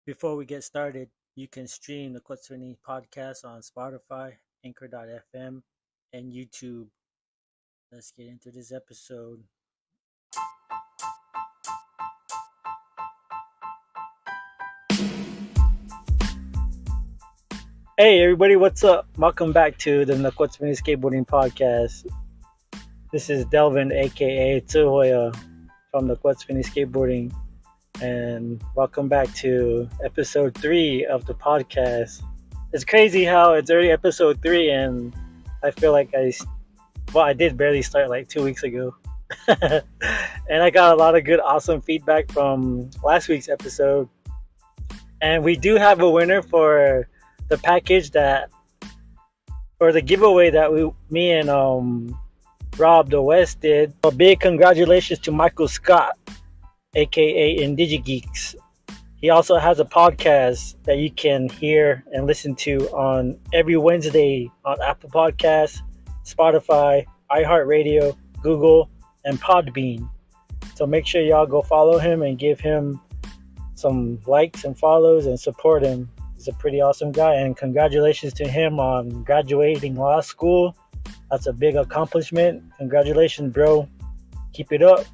Before we get started, you can stream the Naqwatsveni podcast on Spotify, Anchor.fm, and YouTube. Let's get into this episode. Hey everybody, what's up? Welcome back to the Naqwatsveni Skateboarding Podcast. This is Delvin, aka Tsuhoya from Naqwatsveni Skateboarding, and welcome back to episode 3 of the podcast. It's crazy how it's already episode 3, and I feel like I did barely start like 2 weeks ago. And I got a lot of good, awesome feedback from last week's episode. And we do have a winner for the package for the giveaway that me and Rob the West did. A big congratulations to Michael Scott, aka IndigiGeeks. He also has a podcast that you can hear and listen to on every Wednesday on Apple Podcasts, Spotify, iHeartRadio, Google, and Podbean. So make sure y'all go follow him and give him some likes and follows and support him. He's a pretty awesome guy, and congratulations to him on graduating law school. That's a big accomplishment. Congratulations, bro. Keep it up.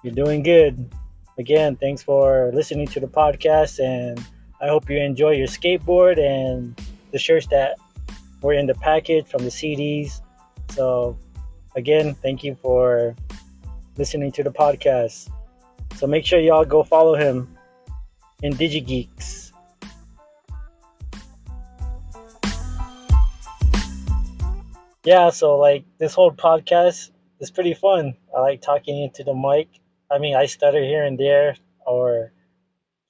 You're doing good. Again, thanks for listening to the podcast, and I hope you enjoy your skateboard and the shirts that were in the package from the CDs. So again, thank you for listening to the podcast. So make sure y'all go follow him in DigiGeeks. Yeah, so like this whole podcast is pretty fun. I like talking into the mic. I mean, I stutter here and there, or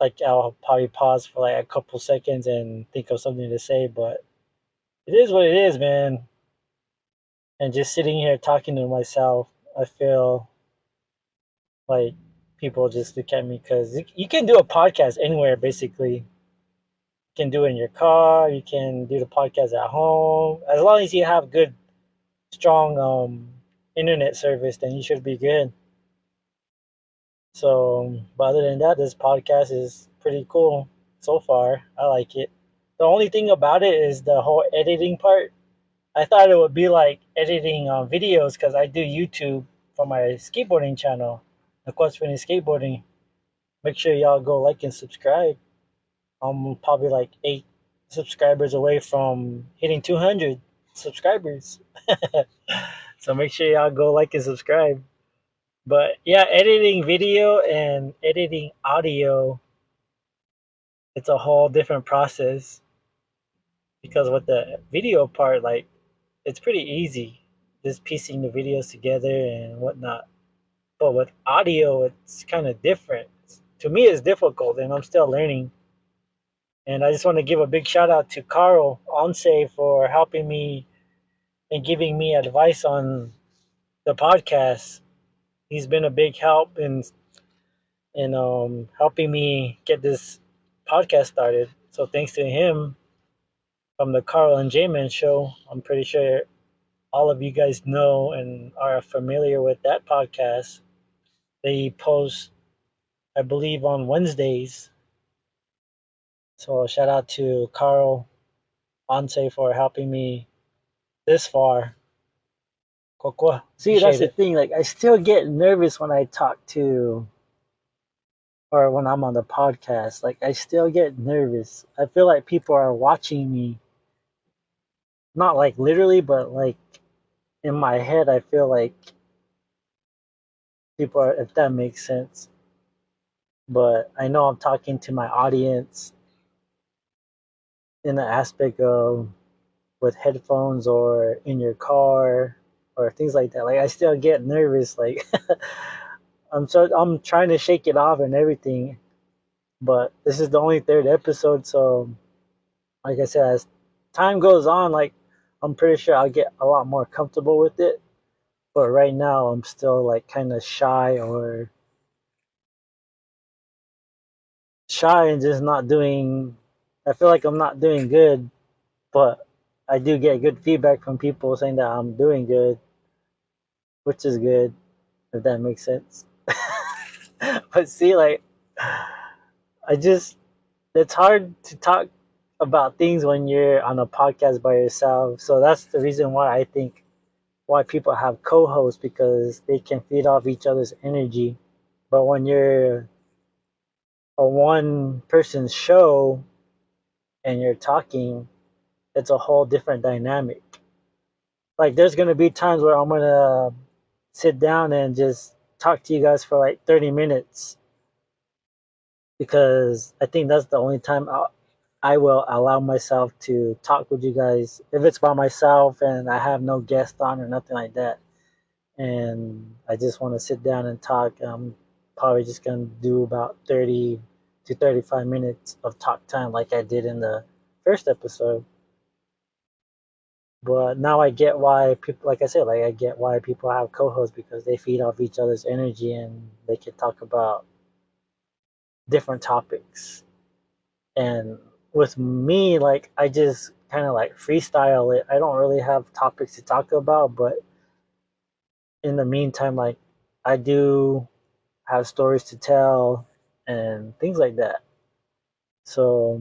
like I'll probably pause for like a couple seconds and think of something to say, but it is what it is, man. And just sitting here talking to myself, I feel like people just look at me because you can do a podcast anywhere, basically. You can do it in your car, you can do the podcast at home. As long as you have good, strong internet service, then you should be good. So, but other than that, this podcast is pretty cool so far. I like it. The only thing about it is the whole editing part. I thought it would be like editing videos because I do YouTube for my skateboarding channel, Naqwatsveni Skateboarding. Make sure y'all go like and subscribe. I'm probably like 8 subscribers away from hitting 200 subscribers. So make sure y'all go like and subscribe. But yeah, editing video and editing audio, it's a whole different process. Because with the video part, like, it's pretty easy, just piecing the videos together and whatnot. But with audio, it's kind of different. To me, it's difficult, and I'm still learning. And I just want to give a big shout out to Carl Onse for helping me and giving me advice on the podcast. He's been a big help in helping me get this podcast started. So thanks to him from the Carl and J-Man show. I'm pretty sure all of you guys know and are familiar with that podcast. They post, I believe, on Wednesdays. So shout out to Carl Onse for helping me this far. See, that's the thing. Like, I still get nervous when I talk to, or when I'm on the podcast. Like, I still get nervous. I feel like people are watching me. Not like literally, but like in my head, I feel like people are, if that makes sense. But I know I'm talking to my audience in the aspect of with headphones or in your car or things like that. Like, I still get nervous. Like, I'm trying to shake it off and everything. But this is the only third episode, so like I said, as time goes on, like, I'm pretty sure I'll get a lot more comfortable with it. But right now, I'm still like kind of shy and just not doing. I feel like I'm not doing good, but I do get good feedback from people saying that I'm doing good, which is good, if that makes sense. But see, like, I just it's hard to talk about things when you're on a podcast by yourself. So that's the reason why I think why people have co-hosts, because they can feed off each other's energy. But when you're a one person show and you're talking, it's a whole different dynamic. Like there's gonna be times where I'm gonna sit down and just talk to you guys for like 30 minutes, because I think that's the only time I will allow myself to talk with you guys if it's by myself and I have no guest on or nothing like that. And I just want to sit down and talk. I'm probably just gonna do about 30 to 35 minutes of talk time, like I did in the first episode. But now I get why people, like I said, like I get why people have co-hosts, because they feed off each other's energy and they can talk about different topics. And with me, like I just kind of like freestyle it. I don't really have topics to talk about, but in the meantime, like I do have stories to tell and things like that. So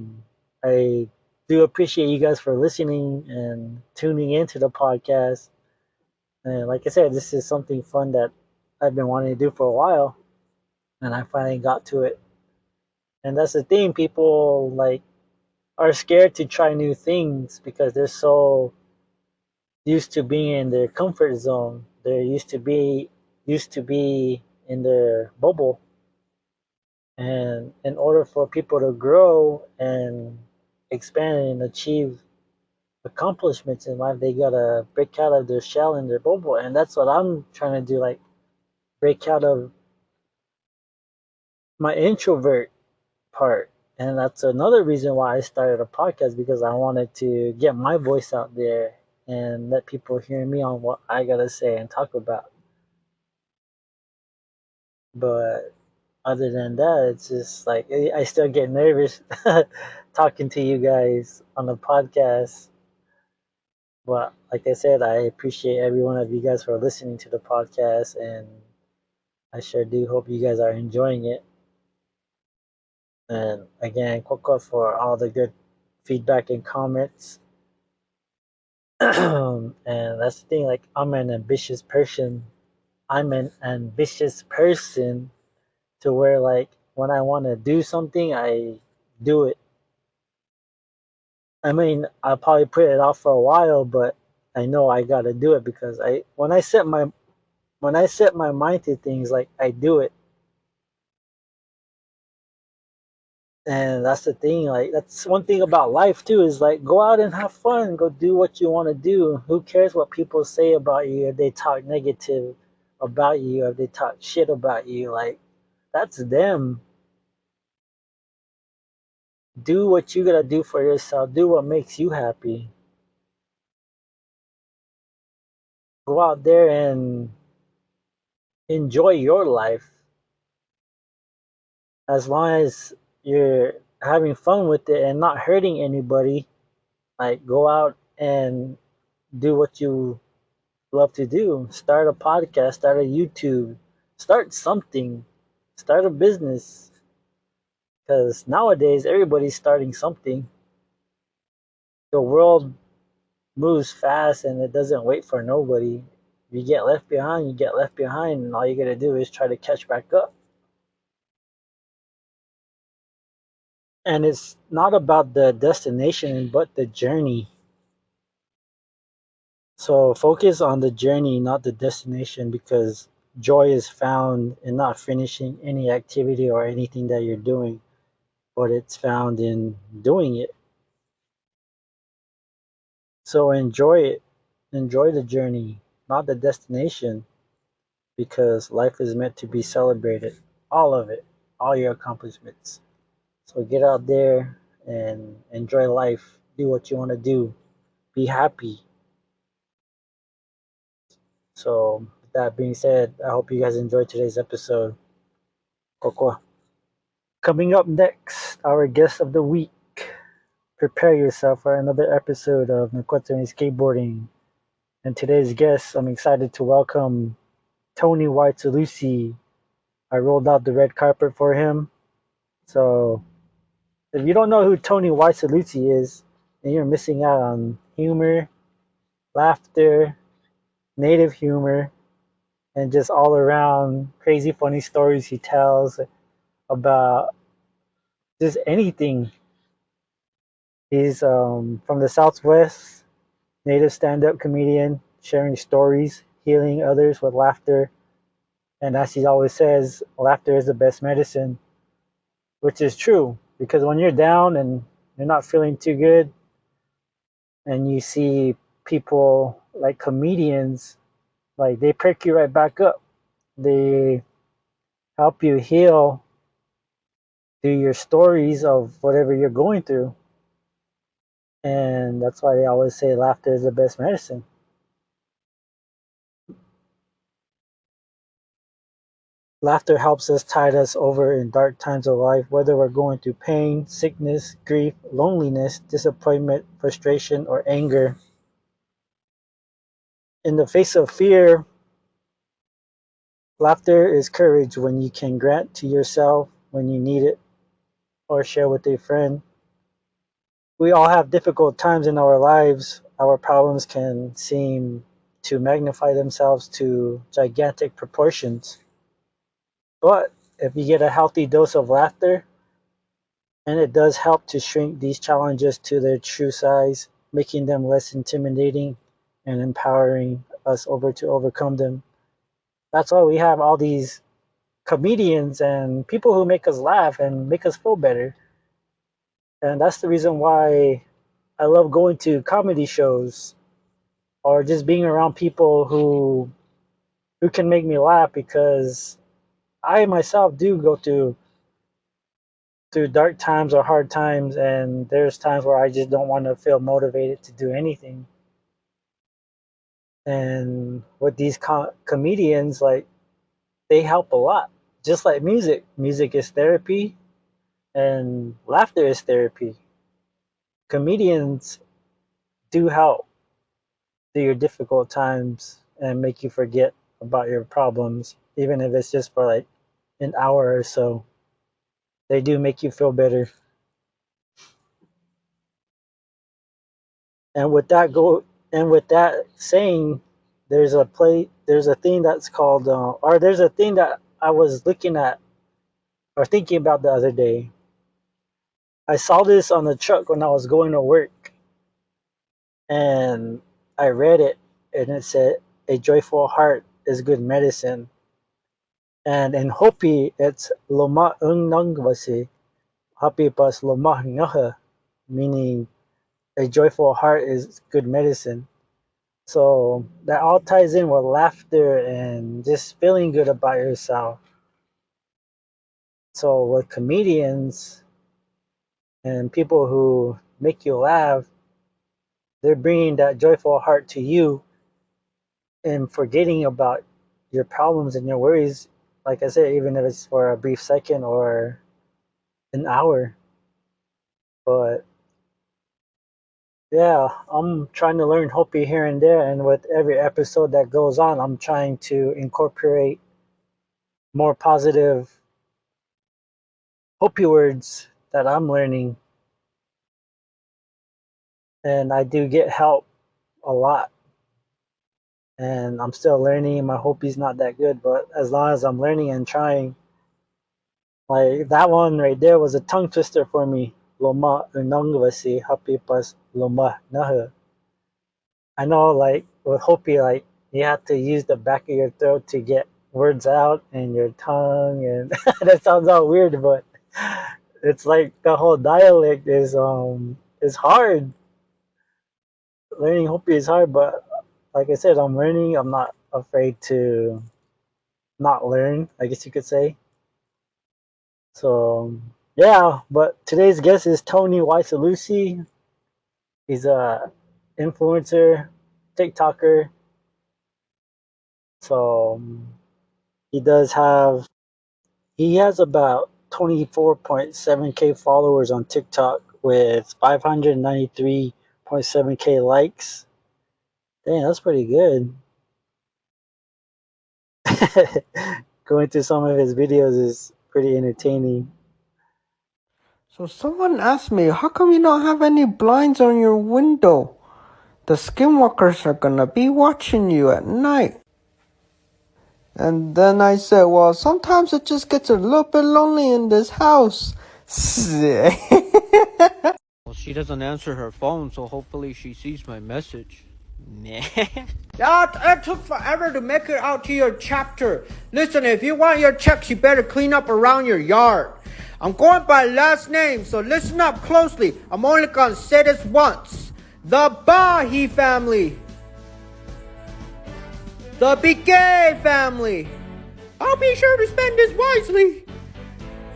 I do appreciate you guys for listening and tuning into the podcast. And like I said, this is something fun that I've been wanting to do for a while, and I finally got to it. And that's the thing, people like are scared to try new things because they're so used to being in their comfort zone. They're used to be in their bubble. And in order for people to grow and expand and achieve accomplishments in life, they gotta break out of their shell and their bubble. And that's what I'm trying to do, like break out of my introvert part. And that's another reason why I started a podcast, because I wanted to get my voice out there and let people hear me on what I gotta say and talk about. But other than that, it's just like I still get nervous talking to you guys on the podcast. But like I said, I appreciate every one of you guys for listening to the podcast, and I sure do hope you guys are enjoying it. And again, Coco, for all the good feedback and comments. And that's the thing, like I'm an ambitious person. I'm an ambitious person to where like when I want to do something, I do it. I mean, I'll probably put it off for a while, but I know I got to do it, because I when I set my mind to things, like I do it. And that's the thing, like that's one thing about life too, is like go out and have fun, go do what you want to do. Who cares what people say about you, if they talk negative about you, if they talk shit about you? Like that's them. Do what you gotta do for yourself, do what makes you happy. Go out there and enjoy your life, as long as you're having fun with it and not hurting anybody. Like go out and do what you love to do. Start a podcast, start a YouTube, start something, start a business. Because nowadays everybody's starting something. The world moves fast and it doesn't wait for nobody. If you get left behind, you get left behind, and all you gotta do is try to catch back up. And it's not about the destination, but the journey. So focus on the journey, not the destination, because joy is found in not finishing any activity or anything that you're doing, but it's found in doing it. So enjoy it. Enjoy the journey, not the destination, because life is meant to be celebrated. All of it, all your accomplishments. So get out there and enjoy life. Do what you want to do. Be happy. So, with that being said, I hope you guys enjoyed today's episode. Coco. Coming up next, our guest of the week. Prepare yourself for another episode of Naqwatsveni Skateboarding. And today's guest, I'm excited to welcome Tony Wysalusi. I rolled out the red carpet for him. So If you don't know who Tony Wysalusi is, then you're missing out on humor, laughter, native humor, and just all around crazy funny stories he tells about just anything. He's from the Southwest, native stand-up comedian, sharing stories, healing others with laughter. And as he always says, laughter is the best medicine, which is true. Because when you're down and you're not feeling too good, and you see people like comedians, like they perk you right back up. They help you heal through your stories of whatever you're going through. And that's why they always say laughter is the best medicine. Laughter helps us tide us over in dark times of life, whether we're going through pain, sickness, grief, loneliness, disappointment, frustration, or anger. In the face of fear, laughter is courage when you can grant to yourself when you need it or share with a friend. We all have difficult times in our lives. Our problems can seem to magnify themselves to gigantic proportions. But if you get a healthy dose of laughter, and it does help to shrink these challenges to their true size, making them less intimidating and empowering us over to overcome them. That's why we have all these comedians and people who make us laugh and make us feel better. And that's the reason why I love going to comedy shows or just being around people who can make me laugh, because I myself do go through dark times or hard times, and there's times where I just don't want to feel motivated to do anything. And with these comedians, like, they help a lot. Just like music is therapy, and laughter is therapy. Comedians do help through your difficult times and make you forget about your problems, even if it's just for like an hour or so. They do make you feel better. And with that go, and with that saying, there's a thing that's called, or there's a thing that I was looking at or thinking about the other day. I saw this on the truck when I was going to work, and I read it, and it said, "A joyful heart is good medicine." And in Hopi, it's Loma Nangwasi, Hopi pas Loma Ngaha, meaning a joyful heart is good medicine. So that all ties in with laughter and just feeling good about yourself. So with comedians and people who make you laugh, they're bringing that joyful heart to you and forgetting about your problems and your worries. Like I said, even if it's for a brief second or an hour. But yeah, I'm trying to learn Hopi here and there, and with every episode that goes on, I'm trying to incorporate more positive Hopi words that I'm learning, and I do get help a lot. And I'm still learning. My Hopi's not that good, but as long as I'm learning and trying, like that one right there was a tongue twister for me. Loma unangvasi happy pas loma naha. I know, like with Hopi, like you have to use the back of your throat to get words out and your tongue, and that sounds all weird, but it's like the whole dialect is hard. Learning Hopi is hard, but like I said, I'm learning. I'm not afraid to not learn, I guess you could say. So yeah, but today's guest is Tony Wysalusi. He's a influencer, TikToker. So he does have he has about 24.7K followers on TikTok with 593.7K likes. Dang, that's pretty good. Going through some of his videos is pretty entertaining. So someone asked me, how come you don't have any blinds on your window? The skinwalkers are gonna be watching you at night. And then I said, well, sometimes it just gets a little bit lonely in this house. Well, she doesn't answer her phone, so hopefully she sees my message. It took forever to make it out to your chapter. Listen, if you want your checks, you better clean up around your yard. I'm going by last name, so listen up closely. I'm only gonna say this once. The Bahi family. The Bigay family. I'll be sure to spend this wisely.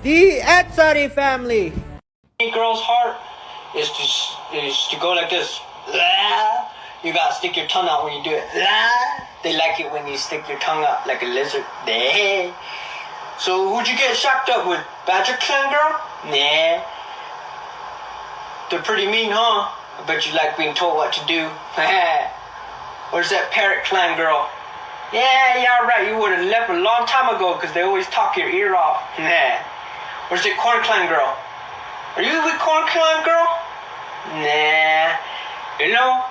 The Etsari family. A girl's heart is to go like this. You gotta stick your tongue out when you do it. They like it when you stick your tongue out like a lizard. So who'd you get shocked up with? Badger Clan girl? Nah. They're pretty mean, huh? I bet you like being told what to do. Where's that Parrot Clan girl? Yeah, right. You would have left a long time ago because they always talk your ear off. Nah. Where's that Corn Clan girl? Are you with Corn Clan girl? Nah. You know,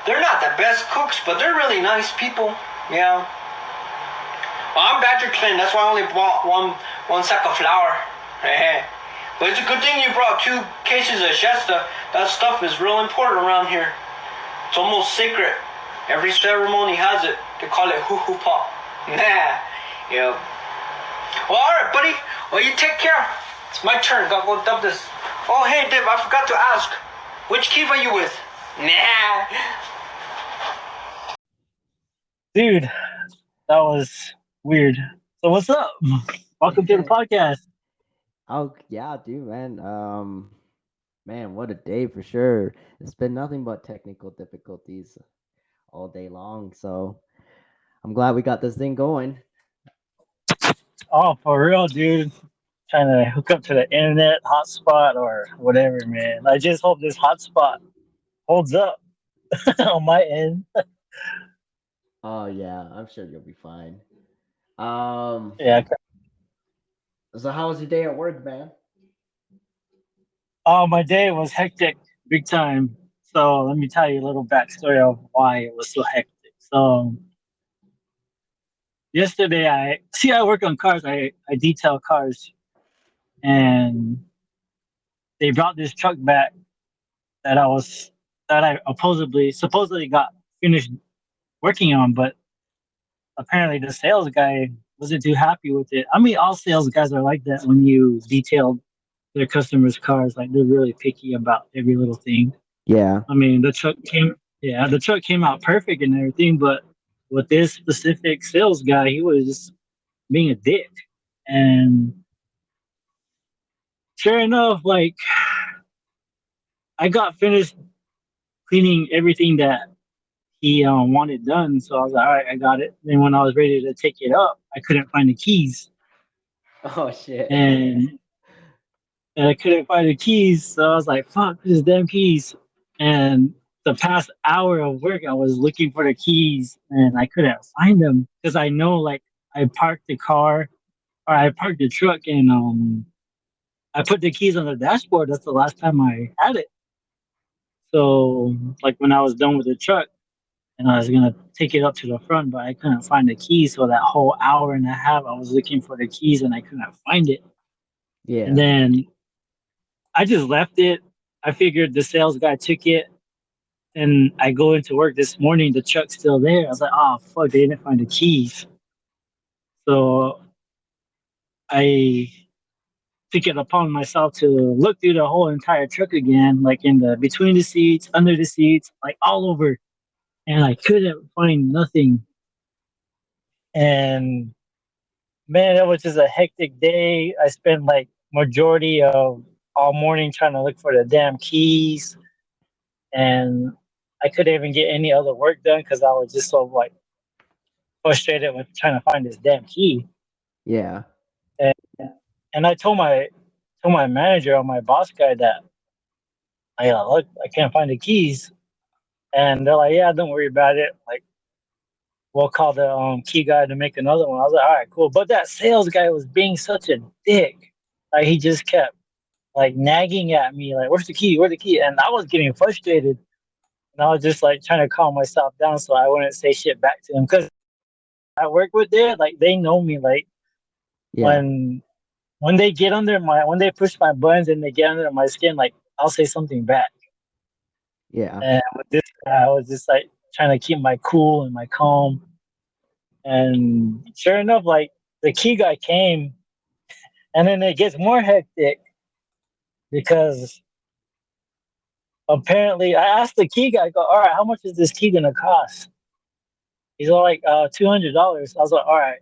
they're not the best cooks, but they're really nice people. Yeah. Well, I'm Badger Clan. That's why I only bought one sack of flour. But it's a good thing you brought 2 cases of Shasta. That stuff is real important around here. It's almost sacred. Every ceremony has it. They call it hoo-hoo pop. Nah. Yeah. Well, alright, buddy. Well, you take care. It's my turn. Gotta go dump this. Oh, hey, Dib, I forgot to ask. Which Keith are you with? Nah. Dude, that was weird. So what's up? Welcome to the podcast. Oh yeah, dude, man. Man, what a day for sure. It's been nothing but technical difficulties all day long. So I'm glad we got this thing going. Oh, for real, dude. Trying to hook up to the internet hotspot or whatever, man. I just hope this hotspot holds up on my end. Oh yeah, I'm sure you'll be fine. Yeah. So how was your day at work, man? Oh, my day was hectic, big time. So let me tell you a little backstory of why it was so hectic. So yesterday, I work on cars. I detail cars, and they brought this truck back that I supposedly got finished working on, but apparently the sales guy wasn't too happy with it. I mean, all sales guys are like that when you detail their customers' cars. Like they're really picky about every little thing. Yeah. I mean, the truck came out perfect and everything, but with this specific sales guy, he was just being a dick. And sure enough, like I got finished cleaning everything that he wanted done. So I was like, all right, I got it. Then when I was ready to take it up, I couldn't find the keys. Oh shit. And, and I couldn't find the keys. So I was like, fuck, these damn keys. And the past hour of work, I was looking for the keys and I couldn't find them because I know like I parked the car or I parked the truck and I put the keys on the dashboard. That's the last time I had it. So like when I was done with the truck, and I was gonna take it up to the front, but I couldn't find the keys. So that whole hour and a half, I was looking for the keys and I couldn't find it. And Yeah. then I just left it. I figured the sales guy took it, and I go into work this morning. The truck's still there. I was like, oh fuck, they didn't find the keys. So I took it upon myself to look through the whole entire truck again, like in the between the seats, under the seats, like all over, and I couldn't find nothing. And man, it was just a hectic day. I spent like majority of all morning trying to look for the damn keys, and I couldn't even get any other work done because I was just so like frustrated with trying to find this damn key. Yeah. And and I told my manager or my boss guy that look, I can't find the keys, and they're like, yeah, don't worry about it. Like we'll call the key guy to make another one. I was like, all right, cool. But that sales guy was being such a dick. Like he just kept like nagging at me, like, "Where's the key? Where's the key?" And I was getting frustrated, and I was just like trying to calm myself down so I wouldn't say shit back to them because I work with there, like they know me, like Yeah. when they get under my when they push my buttons and they get under my skin, like I'll say something back. Yeah. And with this guy, I was just like trying to keep my cool and my calm. And sure enough, like the key guy came, and then it gets more hectic because apparently I asked the key guy, I go, all right, how much is this key gonna cost? He's all like, $200. I was like, all right.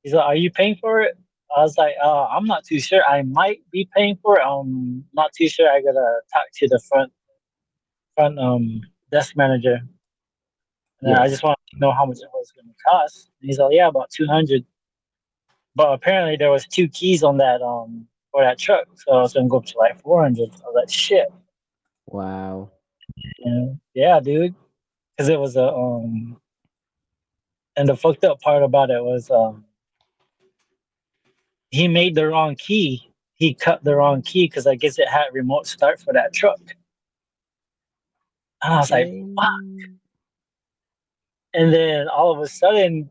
He's like, are you paying for it? I was like, I'm not too sure. I might be paying for it. I'm not too sure. I gotta talk to the front desk manager. And I Yeah. just wanted to know how much it was gonna cost. And he's like, yeah, about 200. But apparently there was two keys on that for that truck, so I was gonna go up to like 400. I was like, shit. Wow. Yeah, dude. Because it was and the fucked up part about it was he made the wrong key. He cut the wrong key because I guess it had remote start for that truck. And I was like, fuck. Dang. And then all of a sudden,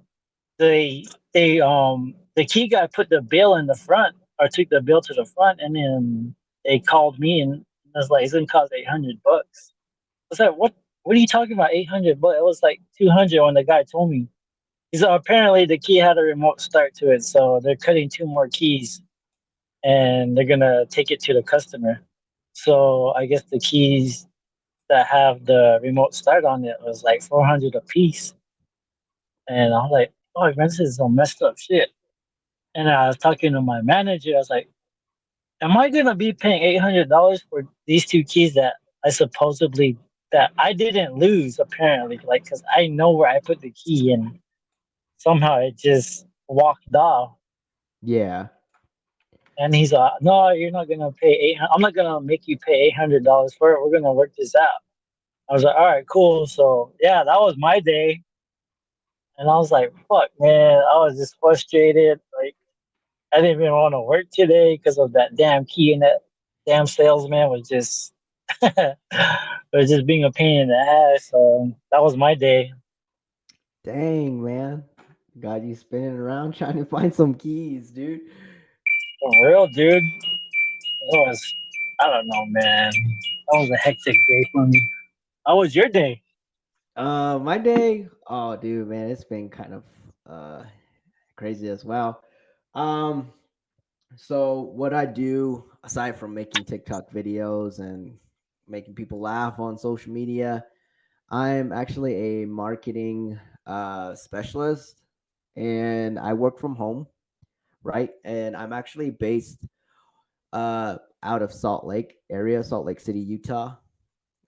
the key guy put the bill in the front or took the bill to the front, and then they called me and I was like, it's gonna cost $800. I was like, what? What are you talking about? 800 bucks? It was like 200 when the guy told me. He said apparently the key had a remote start to it, so they're cutting two more keys and they're gonna take it to the customer. So I guess the keys that have the remote start on it was like 400 a piece, and I'm like, oh man, this is some messed up shit. And I was talking to my manager. I was like, am I gonna be paying $800 for these two keys that I supposedly that I didn't lose apparently, like because I know where I put the key and somehow it just walked off. Yeah. And he's like, no, you're not gonna pay 800. I'm not gonna make you pay $800 for it. We're gonna work this out. I was like, all right, cool. So yeah, that was my day, and I was like, fuck, man, I was just frustrated. Like I didn't even want to work today because of that damn key, and that damn salesman was just was just being a pain in the ass. So that was my day. Dang, man. Got you spinning around trying to find some keys, dude. For real, dude. It was, I don't know, man. That was a hectic day for me. How was your day? My day, oh dude, man, it's been kind of crazy as well. Um, so what I do aside from making TikTok videos and making people laugh on social media, I'm actually a marketing specialist and I work from home, right? And I'm actually based out of Salt Lake area, Salt Lake City, Utah.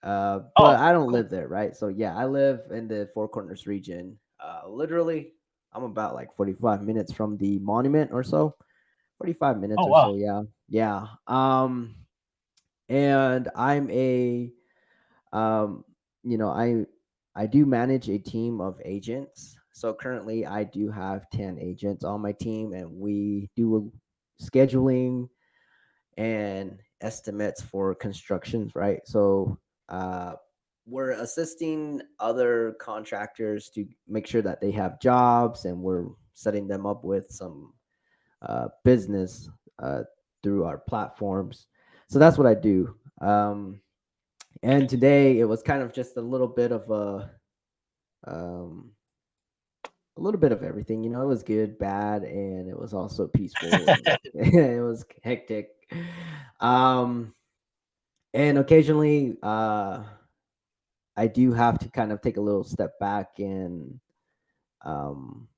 But Oh, I don't cool. live there, right? So yeah, I live in the Four Corners region. Literally, I'm about like 45 minutes from the monument or so. 45 minutes Oh, or wow. so, yeah. Yeah. And I'm a um, you know, I do manage a team of agents. So currently I do have 10 agents on my team and we do scheduling and estimates for constructions, right? So uh, we're assisting other contractors to make sure that they have jobs, and we're setting them up with some business uh, through our platforms. So that's what I do. And today it was kind of just um, a little bit of everything. You know, it was good, bad, and it was also peaceful, and it was hectic. Um, and occasionally I do have to kind of take a little step back and um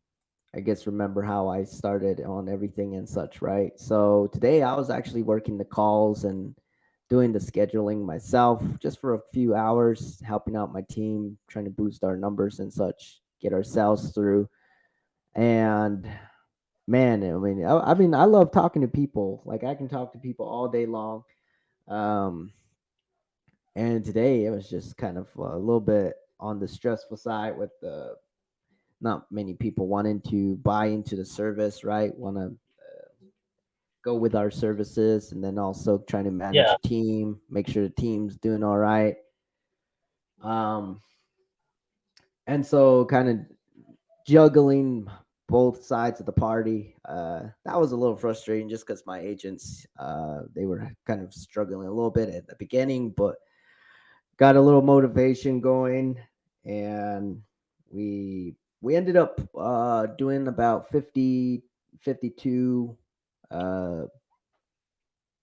I guess remember how I started on everything and such, right? So today I was actually working the calls and doing the scheduling myself just for a few hours, helping out my team, trying to boost our numbers and such, get our sales through. And man, I mean I love talking to people. Like I can talk to people all day long. um And today it was just kind of a little bit on the stressful side with the not many people wanting to buy into the service, right? Want to go with our services, and then also trying to manage Yeah. a team, make sure the team's doing all right. Um, and so kind of juggling both sides of the party. That was a little frustrating just because my agents, they were kind of struggling a little bit at the beginning, but got a little motivation going, and we ended up doing about 52 uh,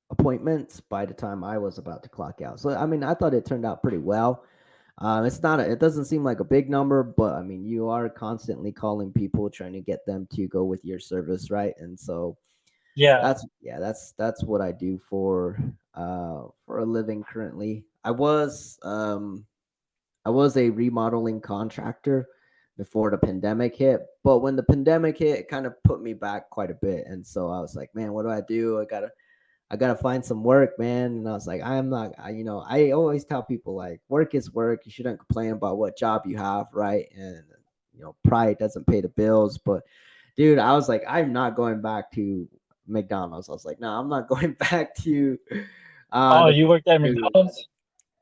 appointments by the time I was about to clock out. So I mean, I thought it turned out pretty well. It's not. It doesn't seem like a big number, but I mean, you are constantly calling people, trying to get them to go with your service, right? And so Yeah. that's what I do for a living currently. I was a remodeling contractor before the pandemic hit, but when the pandemic hit, it kind of put me back quite a bit. And so I was like, man, what do I do? I gotta find some work, man. And I was like, I'm not, I always tell people like, work is work. You shouldn't complain about what job you have, right? And pride doesn't pay the bills. But dude, I was like, I'm not going back to McDonald's. I was like, no, I'm not going back to Oh, the you worked at food. McDonald's?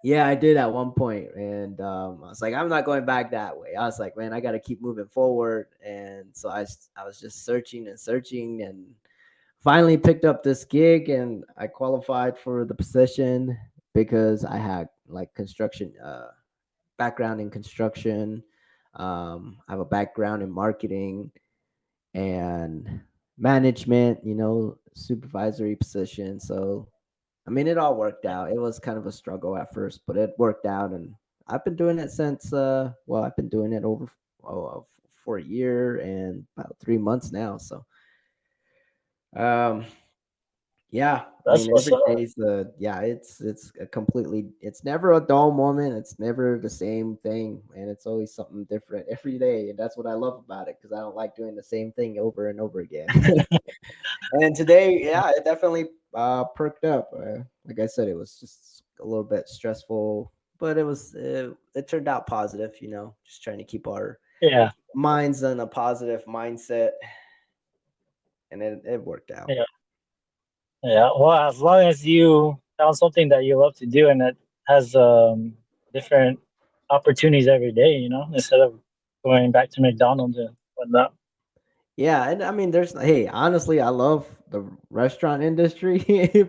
Yeah, I did at one point, and I was like, I'm not going back that way. I was like, man, I got to keep moving forward, and so I was just searching and searching, and finally picked up this gig, and I qualified for the position because I had like construction background in construction. I have a background in marketing and management, supervisory position. So I mean, it all worked out. It was kind of a struggle at first, but it worked out, and I've been doing it since. Well, I've been doing it for a year and about 3 months now. So, um, yeah. I That's mean, what's every up. day's yeah. It's a completely. It's never a dull moment. It's never the same thing, and it's always something different every day, and that's what I love about it because I don't like doing the same thing over and over again. And today, yeah, it definitely perked up. Like I said, it was just a little bit stressful, but it turned out positive. Just trying to keep our Yeah. minds in a positive mindset, and it worked out. Yeah. Yeah. Well, as long as you found something that you love to do and that has different opportunities every day, instead of going back to McDonald's and whatnot. Yeah, and I mean, hey, honestly, I love the restaurant industry,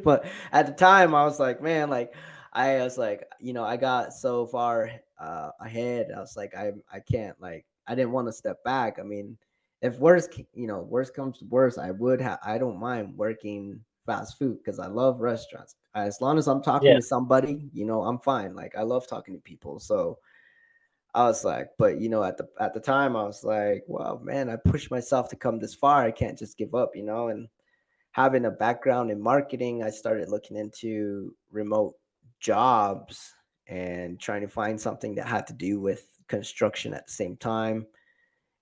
but at the time, I was like, man, like, I was like, I got so far ahead. I was like, I can't, like, I didn't want to step back. I mean, if worst comes to worst, I don't mind working fast food because I love restaurants. As long as I'm talking Yeah. to somebody, I'm fine. Like, I love talking to people, so. I was like, but at the time I was like, well, man, I pushed myself to come this far. I can't just give up, and having a background in marketing, I started looking into remote jobs and trying to find something that had to do with construction at the same time.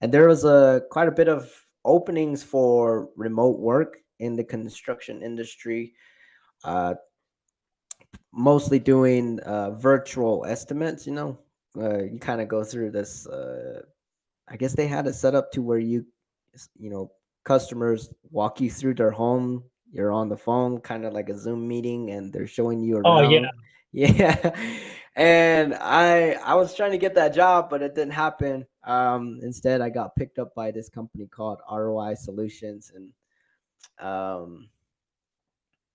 And there was quite a bit of openings for remote work in the construction industry, uh, mostly doing virtual estimates, you kind of go through this I guess they had it set up to where you know, customers walk you through their home. You're on the phone, kind of like a Zoom meeting, and they're showing you Oh, yeah. around. Yeah, and I was trying to get that job, but it didn't happen. Instead, I got picked up by this company called ROI Solutions, and um,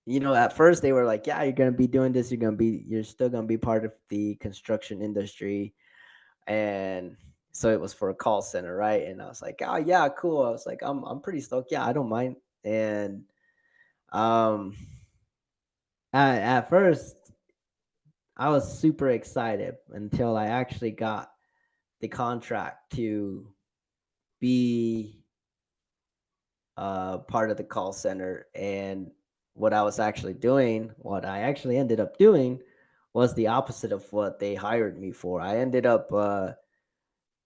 at first they were like, "Yeah, you're gonna be doing this. You're still gonna be part of the construction industry." And so it was for a call center, right? And I was like, oh yeah, cool. I was like, I'm pretty stoked. Yeah, I don't mind. And um at first I was super excited until I actually got the contract to be part of the call center. And what I actually ended up doing was the opposite of what they hired me for. I ended up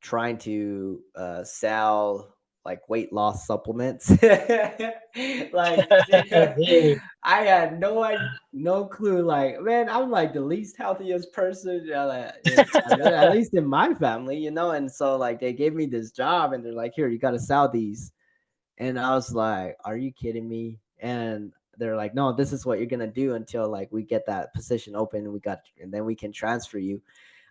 trying to sell like weight loss supplements. Like Hey. I had no clue. Like, man, I'm like the least healthiest person, at least in my family, And so like they gave me this job, and they're like, "Here, you got to sell these." And I was like, "Are you kidding me?" And they're like, no, this is what you're gonna do until like we get that position open. And then we can transfer you.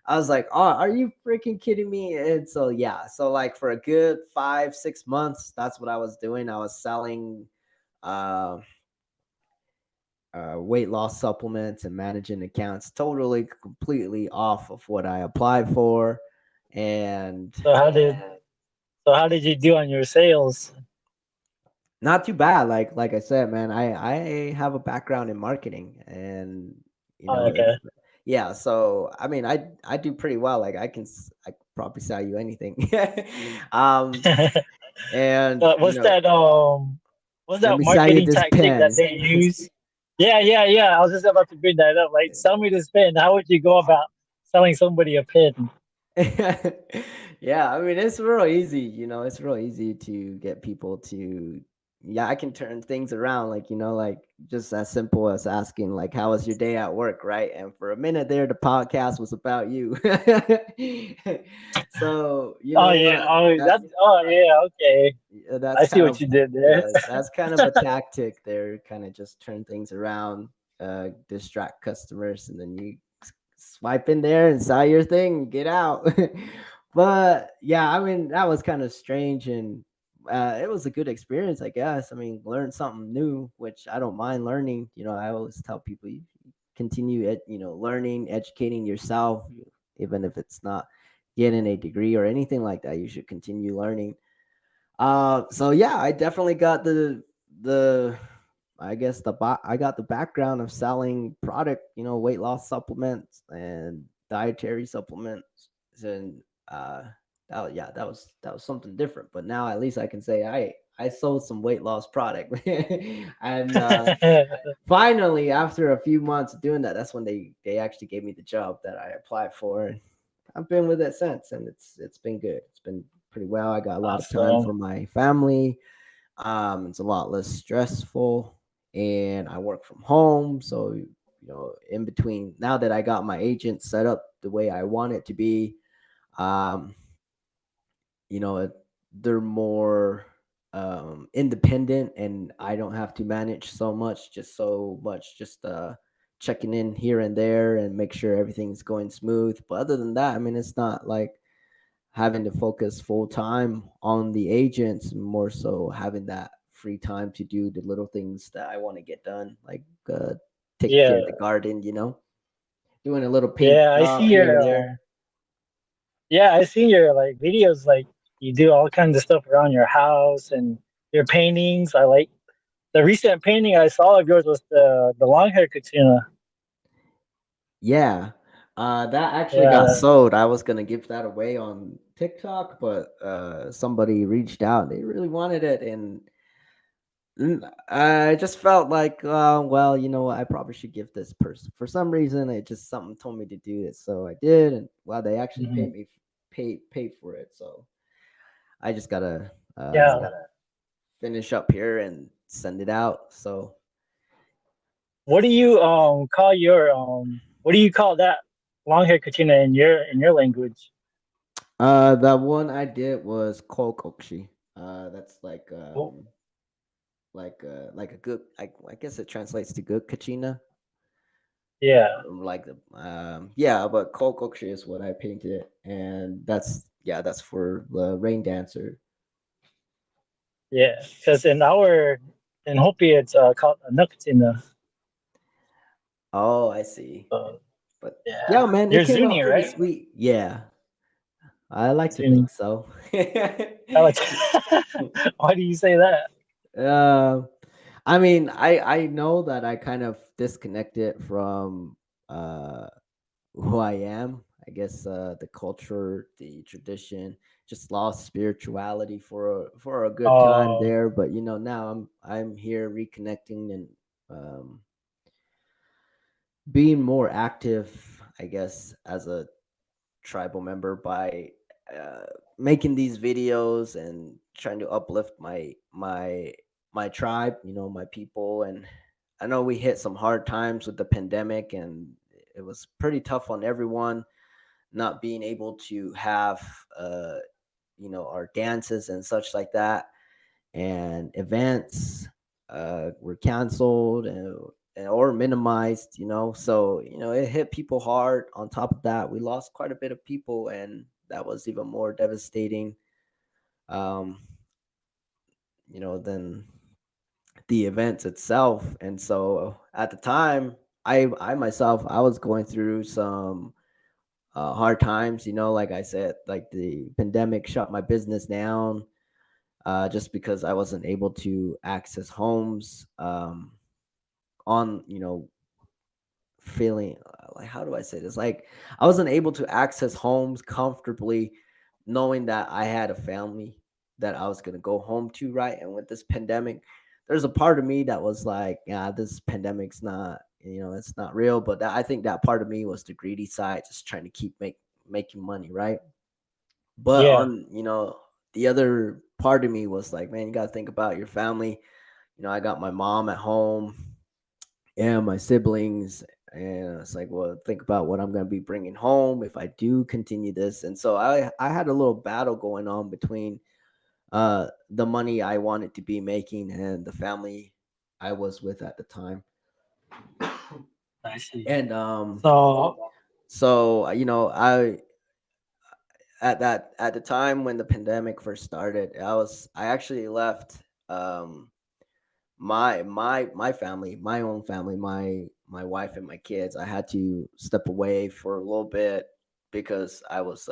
I was like, oh, are you freaking kidding me? And so yeah, so like for a good 5 6 months, that's what I was doing. I was selling uh, weight loss supplements and managing accounts, totally completely off of what I applied for. And So how did you do on your sales? not too bad. Like I said, man, I have a background in marketing, and you Oh, know, if okay. yeah, so I mean, I do pretty well. Like I could probably sell you anything. um, and you What's know, that? What's let that me sell you marketing this tactic that pen. they use? Yeah, yeah, yeah. I was just about to bring that up. Like, sell me this pen. How would you go about selling somebody a pen? Yeah, I mean it's real easy, it's real easy to get people to, yeah, I can turn things around, like, like just as simple as asking like, how was your day at work, right? And for a minute there, the podcast was about you. So you Oh know yeah. what? Oh, That's that's. Oh yeah. Okay. that's I see kind what of you did there. that's kind of a tactic there, kind of just turn things around, distract customers, and then you swipe in there and sell your thing and get out. But yeah, I mean that was kind of strange, and it was a good experience, I guess. I mean, learn something new, which I don't mind learning. I always tell people, you continue learning, educating yourself, even if it's not getting a degree or anything like that. You should continue learning. So yeah, I definitely got the I guess I got the background of selling product, weight loss supplements and dietary supplements, and yeah, that was something different. But now at least I can say I sold some weight loss product, and finally, after a few months of doing that, that's when they actually gave me the job that I applied for. And I've been with it since, and it's been good. It's been pretty well. I got a lot of time Awesome. for my family. It's a lot less stressful, and I work from home. So, in between, now that I got my agent set up the way I want it to be, um, you know, it, they're more independent, and I don't have to manage just checking in here and there and make sure everything's going smooth. But other than that, I mean, it's not like having to focus full time on the agents, more so having that free time to do the little things that I want to get done, like taking care Yeah. of the garden, doing a little paint Yeah. I see job here your. and there. Yeah, I see your like videos. Like you do all kinds of stuff around your house and your paintings. I like the recent painting I saw of yours was the long hair katrina. Yeah. That actually got Yeah. sold. I was gonna give that away on TikTok, but somebody reached out. They really wanted it, and I just felt like, well, you know what? I probably should give this person. For some reason, it just something told me to do it, so I did. And well, they actually Mhm. paid for it. So I just gotta Yeah. finish up here and send it out. So What do you call your what do you call that long hair katrina in your language? that one I did was kokokshi. That's Oh, like a good. I guess it translates to good kachina. yeah. Like the yeah, but kokokshi is what I painted it, and that's for the rain dancer. Yeah. Because in Hopi it's called a nakatina. Oh, I see. So But yeah. yeah, man, it You're came out Zuni, pretty right? sweet. Yeah, I like to Zuni. think so. I like why do you say that? uh, I mean, I know that I kind of disconnected from uh who I am. I guess the culture, the tradition, just lost spirituality for a good time Oh, there. But now I'm here reconnecting and um, being more active, I guess, as a tribal member by uh, making these videos and trying to uplift my tribe, my people. And I know we hit some hard times with the pandemic, and it was pretty tough on everyone not being able to have uh our dances and such like that and events. were canceled or minimized, so it hit people hard. On top of that, we lost quite a bit of people, and that was even more devastating, um, than the events itself. And so at the time, I myself, I was going through some hard times. Like I said, like the pandemic shut my business down, just because I wasn't able to access homes, on feeling, like, how do I say this? Like, I wasn't able to access homes comfortably, knowing that I had a family that I was gonna go home to, right? And with this pandemic, there's a part of me that was like, yeah, this pandemic's not, it's not real. But I think that part of me was the greedy side, just trying to keep making money, right? But Yeah, on, the other part of me was like, man, you gotta think about your family. I got my mom at home and my siblings, and it's like, well, think about what I'm going to be bringing home if I do continue this. And so I had a little battle going on between the money I wanted to be making and the family I was with at the time. I see. And So so I at the time when the pandemic first started, I actually left, um my family, my own family, my wife and my kids. I had to step away for a little bit because I was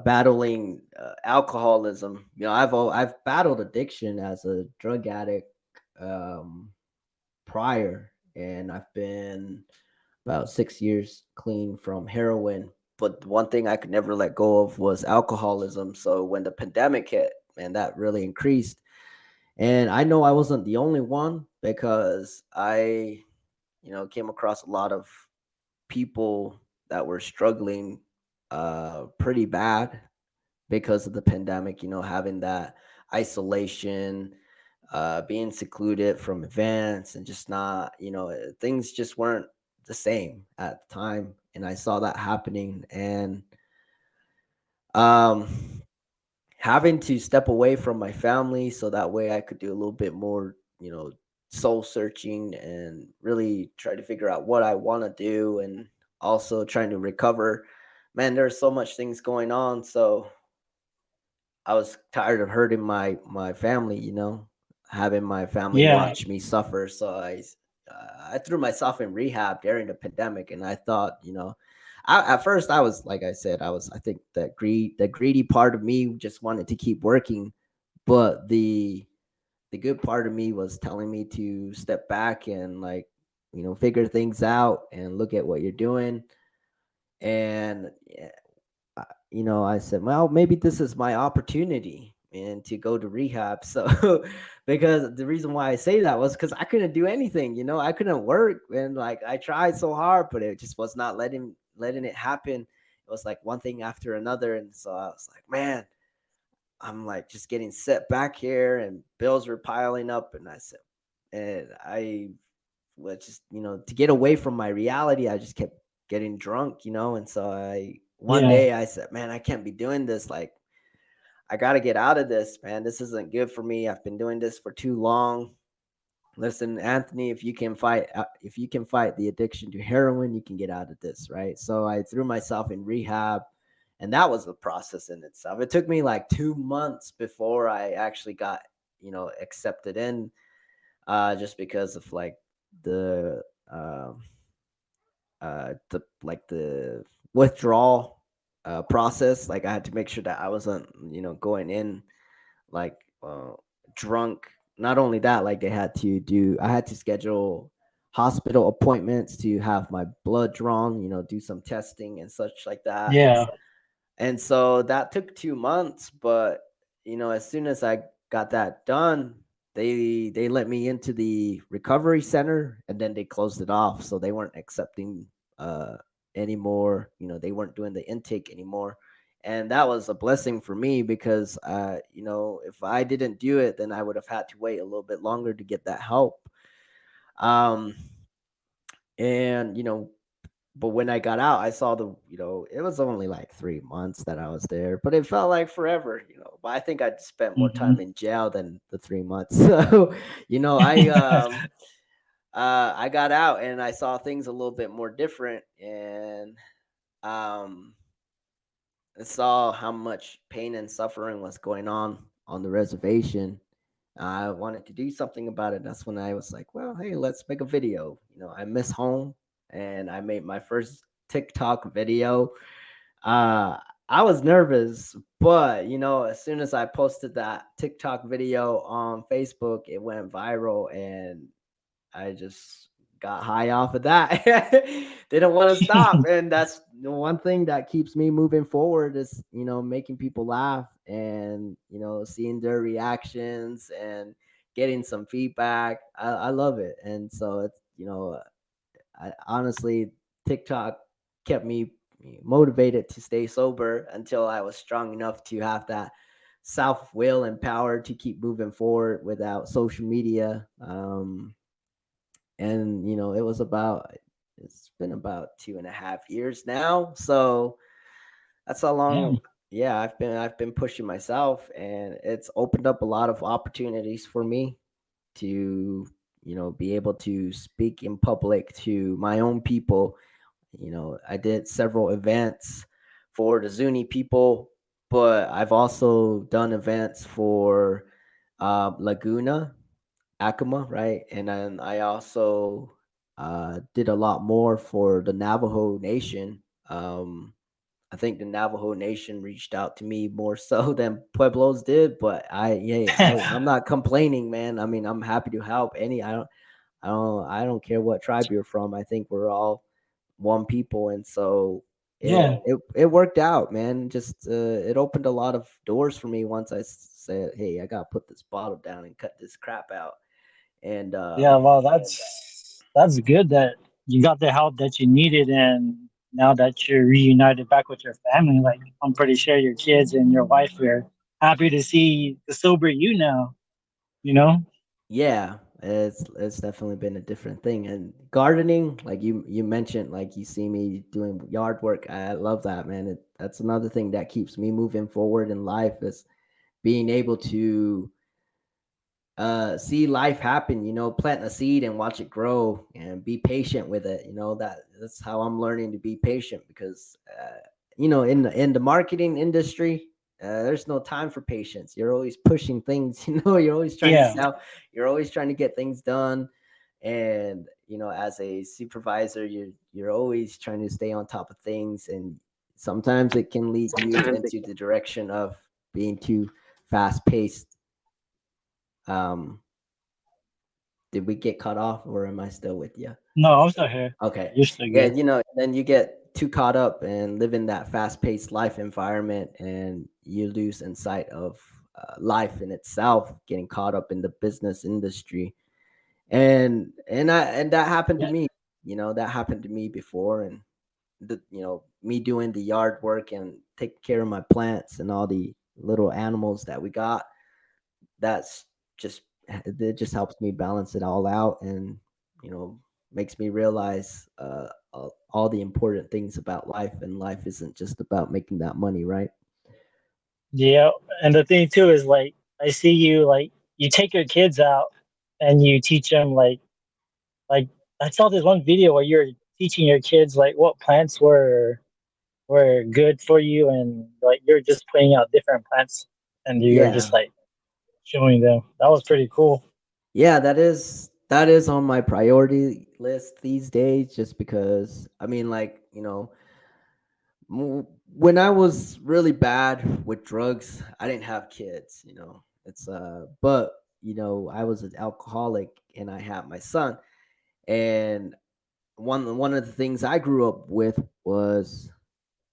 battling alcoholism. I've battled addiction as a drug addict, um, prior, and I've been about 6 years clean from heroin. But one thing I could never let go of was alcoholism. So when the pandemic hit, man, that really increased. And I know I wasn't the only one, because I, came across a lot of people that were struggling pretty bad because of the pandemic, having that isolation, being secluded from events, and just not, things just weren't the same at the time. And I saw that happening. And um having to step away from my family so that way I could do a little bit more, soul searching, and really try to figure out what I want to do, and also trying to recover. Man, there's so much things going on. So I was tired of hurting my family, having my family yeah, watch me suffer. So I threw myself in rehab during the pandemic, and I thought, at first I was, like I said, I think that the greedy part of me just wanted to keep working, but the good part of me was telling me to step back and, like, figure things out and look at what you're doing. And yeah, I said, well, maybe this is my opportunity and to go to rehab. So because the reason why I say that was because I couldn't do anything, I couldn't work, and like I tried so hard, but it just was not letting it happen. It was like one thing after another. And so I was like, man, I'm like just getting set back here, and bills were piling up. And I said, and I was just, to get away from my reality, I just kept getting drunk, and so one yeah, day I said, man, I can't be doing this. Like, I got to get out of this, man. This isn't good for me. I've been doing this for too long. Listen, Anthony, if you can fight the addiction to heroin, you can get out of this, right? So I threw myself in rehab, and that was a process in itself. It took me like 2 months before I actually got, accepted in, just because of like the the withdrawal process. Like, I had to make sure that I wasn't, going in like drunk. Not only that, like, I had to schedule hospital appointments to have my blood drawn, do some testing and such like that. yeah, And so that took 2 months. But as soon as I got that done, they let me into the recovery center, and then they closed it off. So they weren't accepting uh anymore. They weren't doing the intake anymore. And that was a blessing for me, because if I didn't do it, then I would have had to wait a little bit longer to get that help. um and but when I got out, I saw it was only like 3 months that I was there, but it felt like forever, But I think I spent more Hmm. time in jail than the 3 months. So, I got out and I saw things a little bit more different, and um, I saw how much pain and suffering was going on the reservation. I wanted to do something about it. That's when I was like, well, hey, let's make a video. I miss home, and I made my first TikTok video. Uh, I was nervous, but as soon as I posted that TikTok video on Facebook, it went viral, and I just got high off of that. Didn't want to stop. And that's the one thing that keeps me moving forward is, making people laugh and, seeing their reactions and getting some feedback. I love it. And so it's, I honestly, TikTok kept me motivated to stay sober until I was strong enough to have that self will and power to keep moving forward without social media. And it's been about 2.5 years now, so that's how long. Damn. Yeah, I've been pushing myself, and it's opened up a lot of opportunities for me to be able to speak in public to my own people. I did several events for the Zuni people, but I've also done events for Laguna, Acoma, right? And then I also did a lot more for the Navajo Nation. I think the Navajo Nation reached out to me more so than Pueblos did, but I'm not complaining, man. I mean, I'm happy to help any. I don't care what tribe you're from. I think we're all one people, and so it Yeah. it, it worked out, man. Just it opened a lot of doors for me once I said, "Hey, I gotta put this bottle down and cut this crap out." And Yeah, well, that's good that you got the help that you needed, and now that you're reunited back with your family, like I'm pretty sure your kids and your wife are happy to see the sober you now. You know? yeah, it's definitely been a different thing. And gardening, like you mentioned, like you see me doing yard work. I love that, man. That's another thing that keeps me moving forward in life is being able to see life happen, plant a seed and watch it grow and be patient with it. That's how I'm learning to be patient, because in the marketing industry, there's no time for patience. You're always pushing things. You're always trying to Yeah. sell, you're always trying to get things done. And as a supervisor, you're always trying to stay on top of things, and sometimes it can lead you into the direction of being too fast paced. um did we get cut off, or am I still with you? No, I'm still here. Okay. You're still Yeah, good. then you get too caught up and live in that fast-paced life environment, and you lose insight of life in itself, getting caught up in the business industry. And that happened to Yeah. me. That happened to me before, and me doing the yard work and taking care of my plants and all the little animals that we got. That's just it just helps me balance it all out, and you know makes me realize all the important things about life, and life isn't just about making that money, right? Yeah. And the thing too is like I see you like you take your kids out and you teach them like I saw this one video where you're teaching your kids like what plants were good for you, and like you're just putting out different plants and you're just Yeah, like showing them. That was pretty cool. yeah, that is on my priority list these days, just because I mean, like, when I was really bad with drugs, I didn't have kids. It's but I was an alcoholic, and I had my son. And one of the things I grew up with was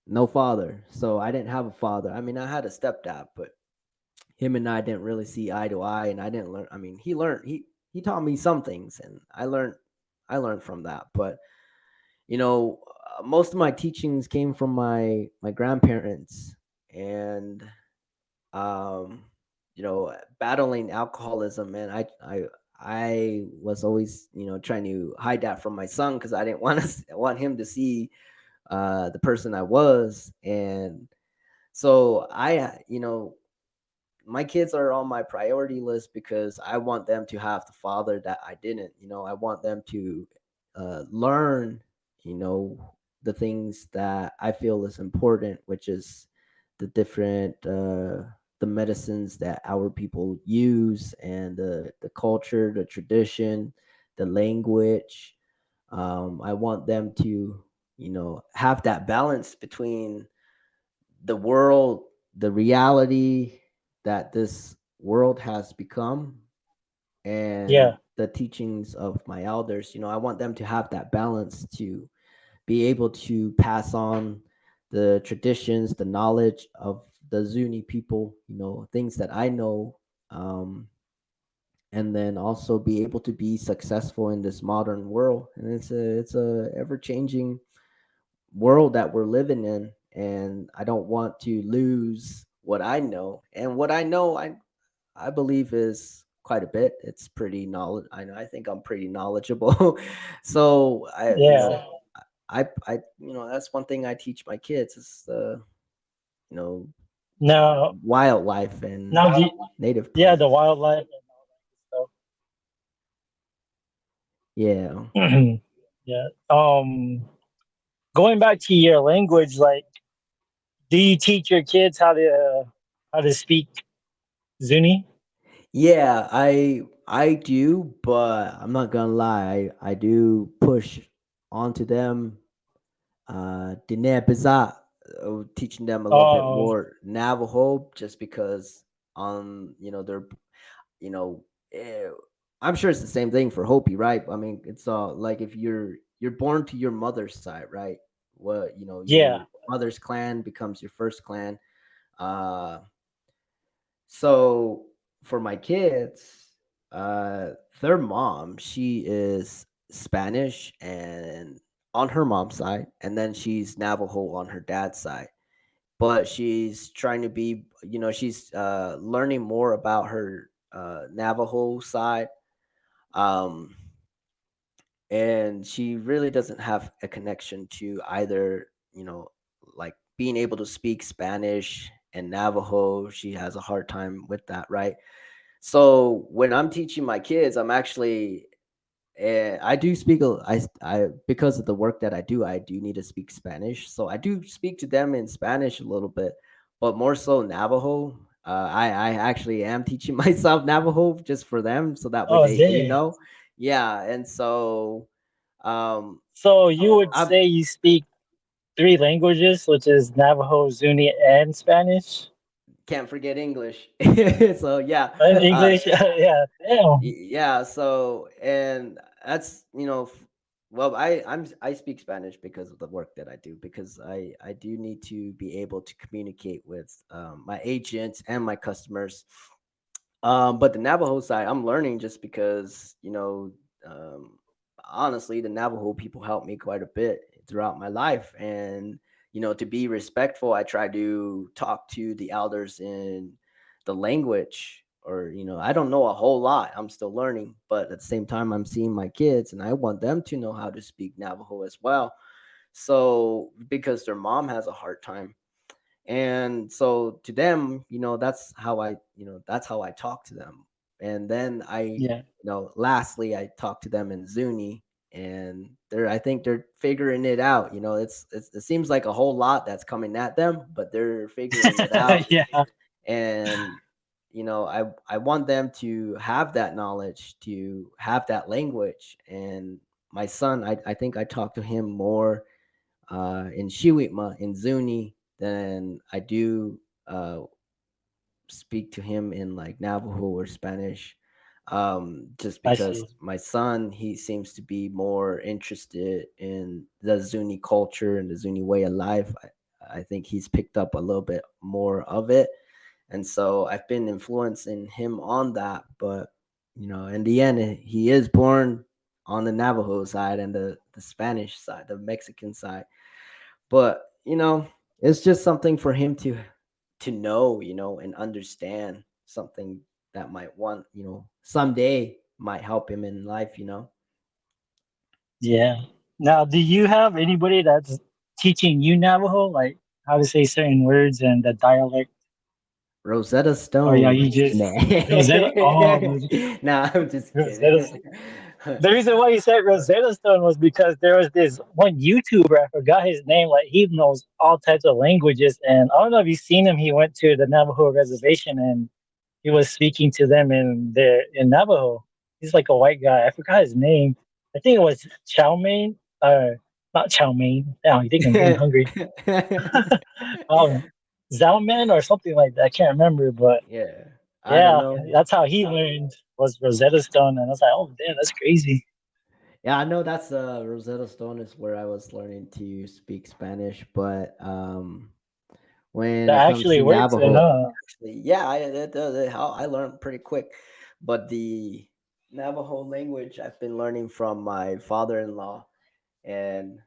no father. So I didn't have a father. I mean, I had a stepdad, but him and I didn't really see eye to eye, and I didn't learn. I mean, he taught me some things, and I learned from that. But most of my teachings came from my grandparents, and um battling alcoholism, man. I I was always, trying to hide that from my son because I didn't want want him to see the person I was. And so my kids are on my priority list because I want them to have the father that I didn't. I want them to learn, you know, the things that I feel is important, which is the different the medicines that our people use, and the culture, the tradition, the language. I want them to, have that balance between the world, the reality that this world has become, and Yeah. the teachings of my elders. I want them to have that balance to be able to pass on the traditions, the knowledge of the Zuni people, things that I know, um, and then also be able to be successful in this modern world. And it's a ever changing world that we're living in, and I don't want to lose what I know. And what I know, I believe is quite a bit. It's pretty knowledge. I think I'm pretty knowledgeable. So Yeah. that's one thing I teach my kids is you know Now, wildlife and now, native yeah, the plants. wildlife and Yeah. all that good stuff. Yeah. Going back to your language, like, do you teach your kids how to speak Zuni? Yeah, I do, but I'm not gonna lie, I do push onto them Diné Bizat, teaching them a little bit Oh, more Navajo, just because they're you know eh, I'm sure it's the same thing for Hopi, right? I mean, it's like if you're born to your mother's side, right? What your yeah. mother's clan becomes your first clan. Uh, so for my kids, uh, their mom, she is Spanish and on her mom's side, and then she's Navajo on her dad's side. But she's trying to be, she's learning more about her Navajo side. Um, and she really doesn't have a connection to either, like being able to speak Spanish and Navajo. She has a hard time with that, right? So when I'm teaching my kids, I'm actually I do speak I because of the work that I do need to speak Spanish. So I do speak to them in Spanish a little bit, but more so Navajo. I actually am teaching myself Navajo just for them, so that way Oh, they do dang. know. Yeah, and so um, So you would I say you speak three languages, which is Navajo, Zuni, and Spanish? can't forget English. So yeah, And uh, English? Yeah. Damn. Yeah, so and that's well, I speak Spanish because of the work that I do, because I do need to be able to communicate with my agents and my customers. But the Navajo side, I'm learning just because um, honestly, the Navajo people helped me quite a bit throughout my life, and to be respectful, I try to talk to the elders in the language. Or I don't know a whole lot. I'm still learning, but at the same time, I'm seeing my kids, and I want them to know how to speak Navajo as well. So because their mom has a hard time, and so to them, that's how I talk to them. And then Yeah. lastly, I talk to them in Zuni, and I think they're figuring it out. It seems like a whole lot that's coming at them, but they're figuring it out. Yeah. And I want them to have that knowledge, to have that language. And my son, I think I talk to him more in Shiwitma, in Zuni, than I do uh, speak to him in like Navajo or Spanish. Just I because see. my son, he seems to be more interested in the Zuni culture and the Zuni way of life. I think he's picked up a little bit more of it. And so I've been influencing him on that. But, in the end, he is born on the Navajo side and the Spanish side, the Mexican side. But it's just something for him to know, and understand something that might want, someday. might help him in life, you know. Yeah. Now, do you have anybody that's teaching you Navajo, like how to say certain words and the dialect? Rosetta Or yeah, Stone. you just Nah. Rosetta? Oh, Nah, I'm just kidding. Rosetta. The reason why you said Rosetta Stone was because there was this one YouTuber, I forgot his name, like he knows all types of languages. And I don't know if you've seen him. He went to the Navajo reservation and he was speaking to them in Navajo. He's like a white guy. I forgot his name. I think it was Chow Mein. Not Chow Mein. Now I think I'm getting hungry. um, Zhao Men or something like that. I can't remember, but Yeah, I don't yeah, know. that's how he learned was Rosetta Stone. And I was like, oh damn, that's crazy. Yeah, I know that's Rosetta Stone is where I was learning to speak Spanish, but when it That comes actually to works, then, Navajo, huh? actually, yeah, how I learned pretty quick. But the Navajo language I've been learning from my father-in-law, and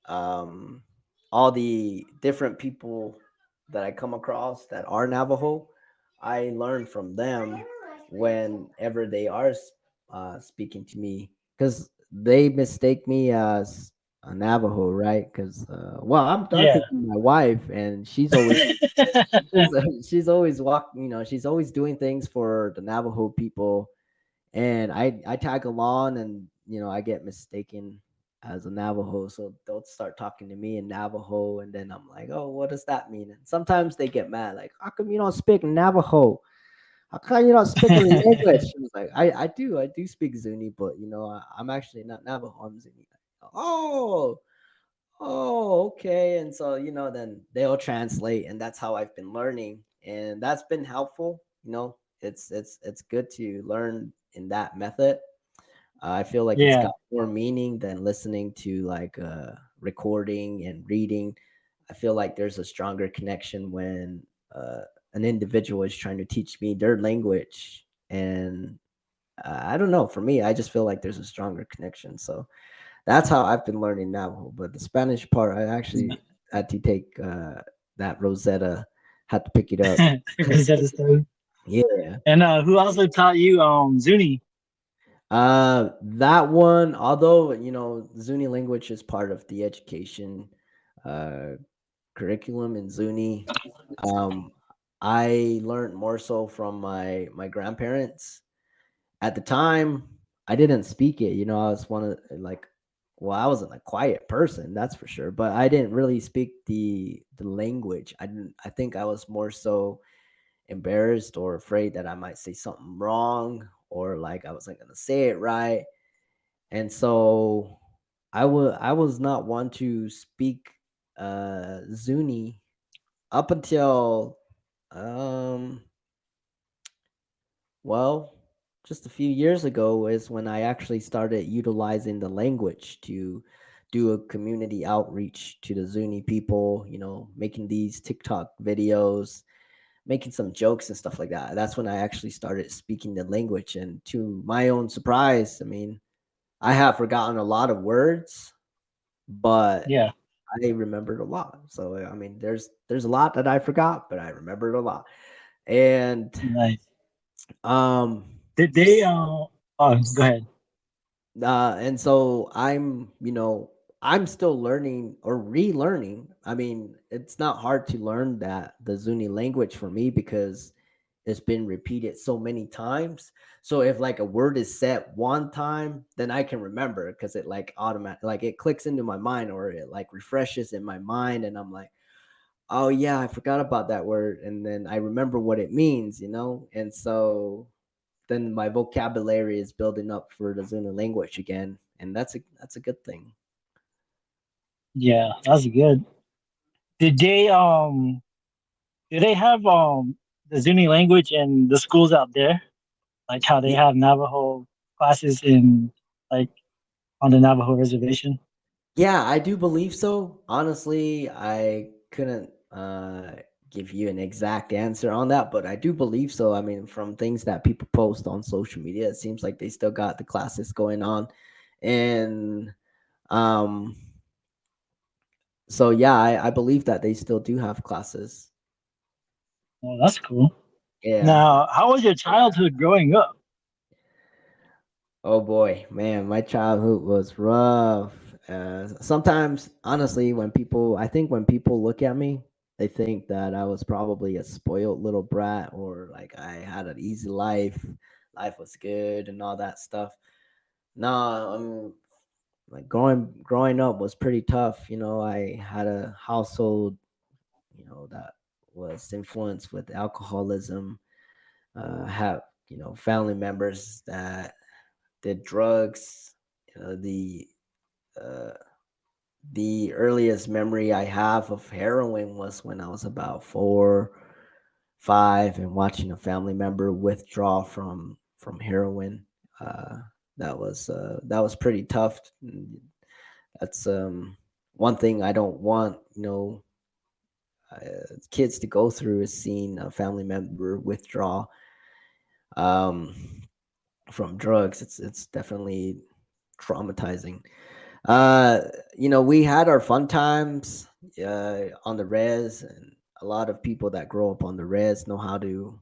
um, all the different people that I come across that are Navajo, I learn from them whenever they are speaking to me, because they mistake me as a Navajo, right? Because well, I'm Yeah. darker than my wife, and she's always walking. You know, she's always doing things for the Navajo people, and I tag along, and I get mistaken as a Navajo, so they'll start talking to me in Navajo, and then I'm like, oh, what does that mean? And sometimes they get mad, like, how come you don't speak Navajo? How come you don't speak any English? I was like, I do speak Zuni, but I'm actually not Navajo, I'm Zuni. Oh, okay. And so, then they'll translate, and that's how I've been learning, and that's been helpful. It's good to learn in that method. I feel like it's Yeah. got more meaning than listening to like recording and reading. I feel like there's a stronger connection when an individual is trying to teach me their language, and I don't know. For me, I just feel like there's a stronger connection. So that's how I've been learning Navajo. But the Spanish part, I actually had to take that Rosetta, had to pick it up. Rosetta Stone. Yeah. And who also taught you Zuni? That one, although Zuni language is part of the education uh, curriculum in Zuni, um, I learned more so from my grandparents. At the time, I didn't speak it. I was one of like, well, I wasn't a quiet person, that's for sure, but I didn't really speak the language. I didn't. I think I was more so embarrassed or afraid that I might say something wrong, or like I wasn't gonna say it right. And so I was not one to speak Zuni up until um well, just a few years ago is when I actually started utilizing the language to do a community outreach to the Zuni people, making these TikTok videos, making some jokes and stuff like that. That's when I actually started speaking the language. And to my own surprise, I mean, I have forgotten a lot of words, but Yeah. I remembered a lot. So I mean, there's a lot that I forgot, but I remembered a lot. And Nice. um Did they oh go ahead. and so I'm still learning or relearning. I mean, it's not hard to learn that the Zuni language for me because it's been repeated so many times. So if like a word is said one time, then I can remember because it like automatic, like it clicks into my mind, or it like refreshes in my mind, and I'm like, oh yeah, I forgot about that word, and then I remember what it means. And so then my vocabulary is building up for the Zuni language again, and that's a good thing. Yeah, that's good. Did they do they have the Zuni language in the schools out there? Like how they Ye- have Navajo classes in like on the Navajo reservation? Yeah, I do believe so. Honestly, I couldn't give you an exact answer on that, but I do believe so. I mean, from things that people post on social media, it seems like they still got the classes going on, and um, so yeah, I believe that they still do have classes. Oh, that's cool. Yeah. Now, how was your childhood growing up? Oh boy, man, my childhood was rough. Sometimes, honestly, I think when people look at me, they think that I was probably a spoiled little brat or like I had an easy life, life was good and all that stuff. No, like growing up was pretty tough. I had a household, that was influenced with alcoholism. Have family members that did drugs. You know, uh, the earliest memory I have of heroin was when I was about 4, 5, and watching a family member withdraw from heroin. Uh, that was pretty tough. That's one thing I don't want, kids to go through is seeing a family member withdraw um, from drugs. It's definitely traumatizing. Uh, we had our fun times on the res, and a lot of people that grow up on the res know how to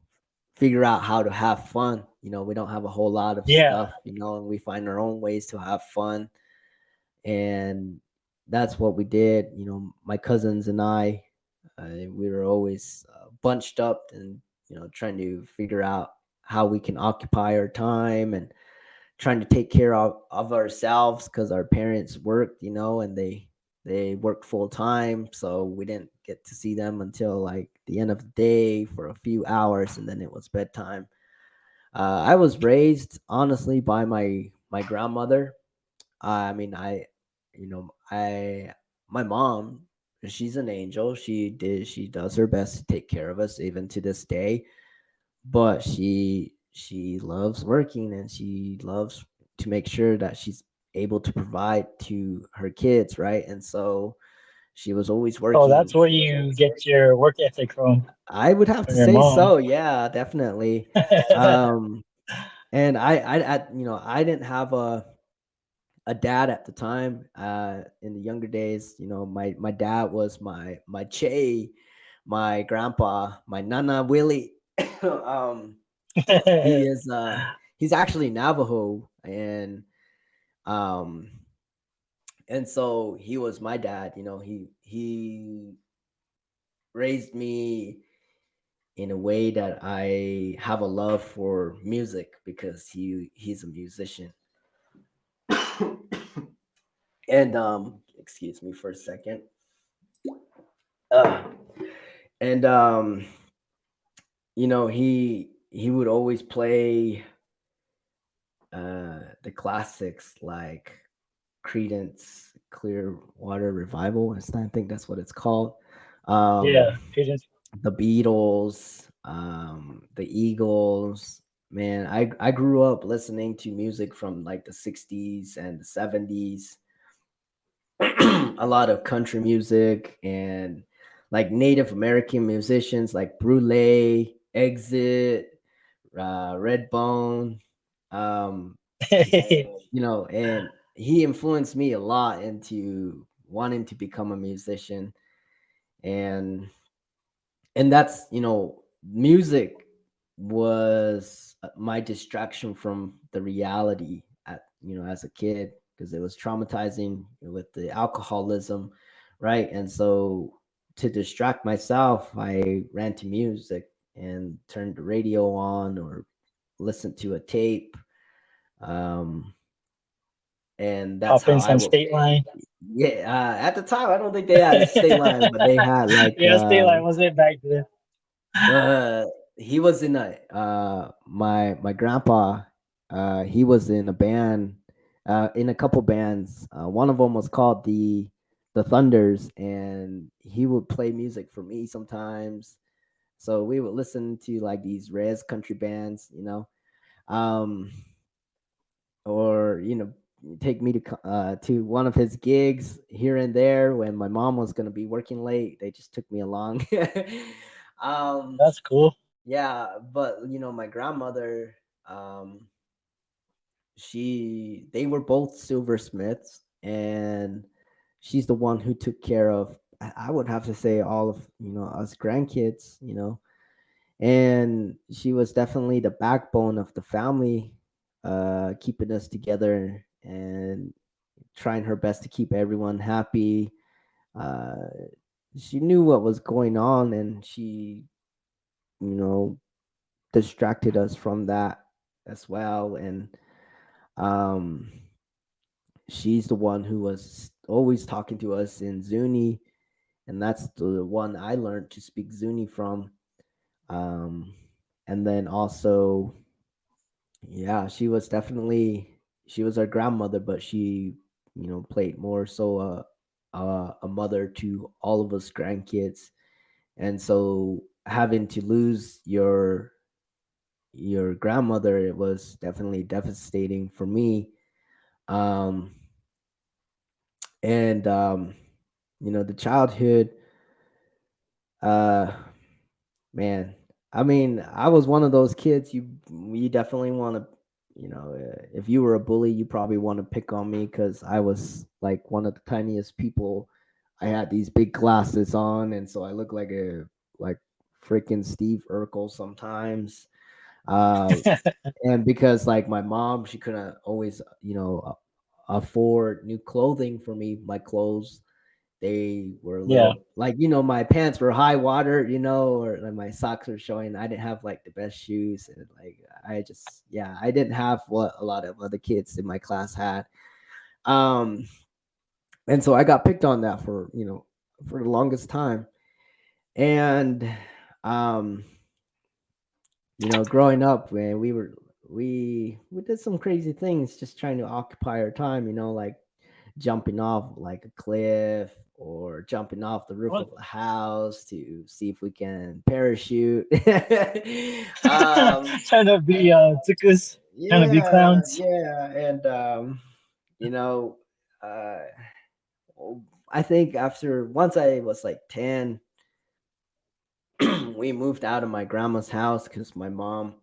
figure out how to have fun. We don't have a whole lot of Yeah. stuff, and we find our own ways to have fun, and that's what we did. My cousins and I, we were always bunched up and trying to figure out how we can occupy our time and trying to take care of ourselves because our parents worked, and they worked full time, so we didn't get to see them until like the end of the day for a few hours, and then it was bedtime. I was raised honestly by my grandmother. I mean, I my mom, she's an angel. She does her best to take care of us even to this day, but she loves working and she loves to make sure that she's able to provide to her kids, right? And so she was always Oh, that's working. where you get your work ethic I would have to from your say mom. so. Yeah, definitely. Um, and I didn't have a dad at the time. In the younger days, my dad was my che, my grandpa, my nana Willie. um, he is he's actually Navajo, um and so he was my dad. He raised me in a way that I have a love for music because he's a musician. And excuse me for a second. uh, and he would always play the classics like Credence Clearwater Revival. I think that's what it's called. Yeah, Um, Cajun. the Beatles, the Eagles. Man, I grew up listening to music from like the 60s and the 70s. A lot of country music and like Native American musicians like Brule, Exit, Redbone. Um, and he influenced me a lot into wanting to become a musician. And and that's music was my distraction from the reality as a kid, because it was traumatizing with the alcoholism, right? And so to distract myself, I ran to music and turned the radio on or listened to a tape. um and that's Pop how in I some would. state line. Yeah, at the time I don't think they had state line, but they had like Yeah, state line was it back then? uh he was in a my grandpa, he was in a band, in a couple bands. One of them was called the Thunders, and he would play music for me sometimes. So we would listen to like these res country bands, um or take me to one of his gigs here and there when my mom was going to be working late. They just took me along. um That's cool. yeah, but my grandmother, they were both silversmiths, and she's the one who took care of, I would have to say, all of us grandkids, and she was definitely the backbone of the family. keeping us together and trying her best to keep everyone happy. Uh, she knew what was going on, and she, you know, distracted us from that as well. And um, she's the one who was always talking to us in Zuni, and that's the one I learned to speak Zuni from. Um, and then also, yeah, she was our grandmother, but she, played more so a mother to all of us grandkids. And so having to lose your grandmother, it was definitely devastating for me. Um, and the childhood, uh, man, I mean, I was one of those kids. You definitely want to, if you were a bully, you probably want to pick on me because I was like one of the tiniest people. I had these big glasses on, and so I look like freaking Steve Urkel sometimes. Uh, and because like my mom, she couldn't always, afford new clothing for me. My clothes, they were a Yeah. little like, my pants were high water, or like my socks were showing. I didn't have like the best shoes, and like I didn't have what a lot of other kids in my class had. Um, and so I got picked on that for the longest time. And um, growing up, man, we did some crazy things just trying to occupy our time, like jumping off like a cliff or jumping off the roof What? of a house to see if we can parachute. Trying to be tukus, trying to be Yeah, clowns. yeah, and you know, uh, I think after once I was like 10, we moved out of my grandma's house because my mom,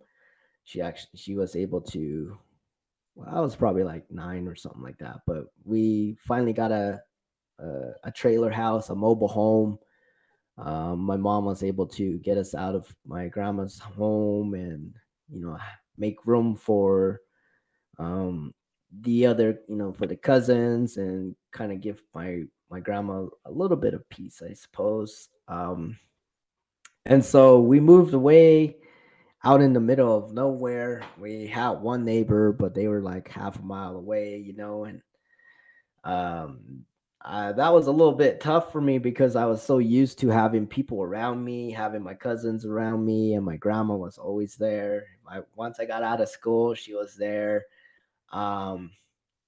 she was able to. Well, I was probably like 9 or something like that, but we finally got a trailer house, a mobile home. My mom was able to get us out of my grandma's home and make room for um, the other, for the cousins, and kind of give my grandma a little bit of peace, I suppose. And so we moved away out in the middle of nowhere. We had one neighbor, but they were like half a mile away, and um, that was a little bit tough for me because I was so used to having people around me, having my cousins around me, and my grandma was always there. Once I got out of school, she was there. Um,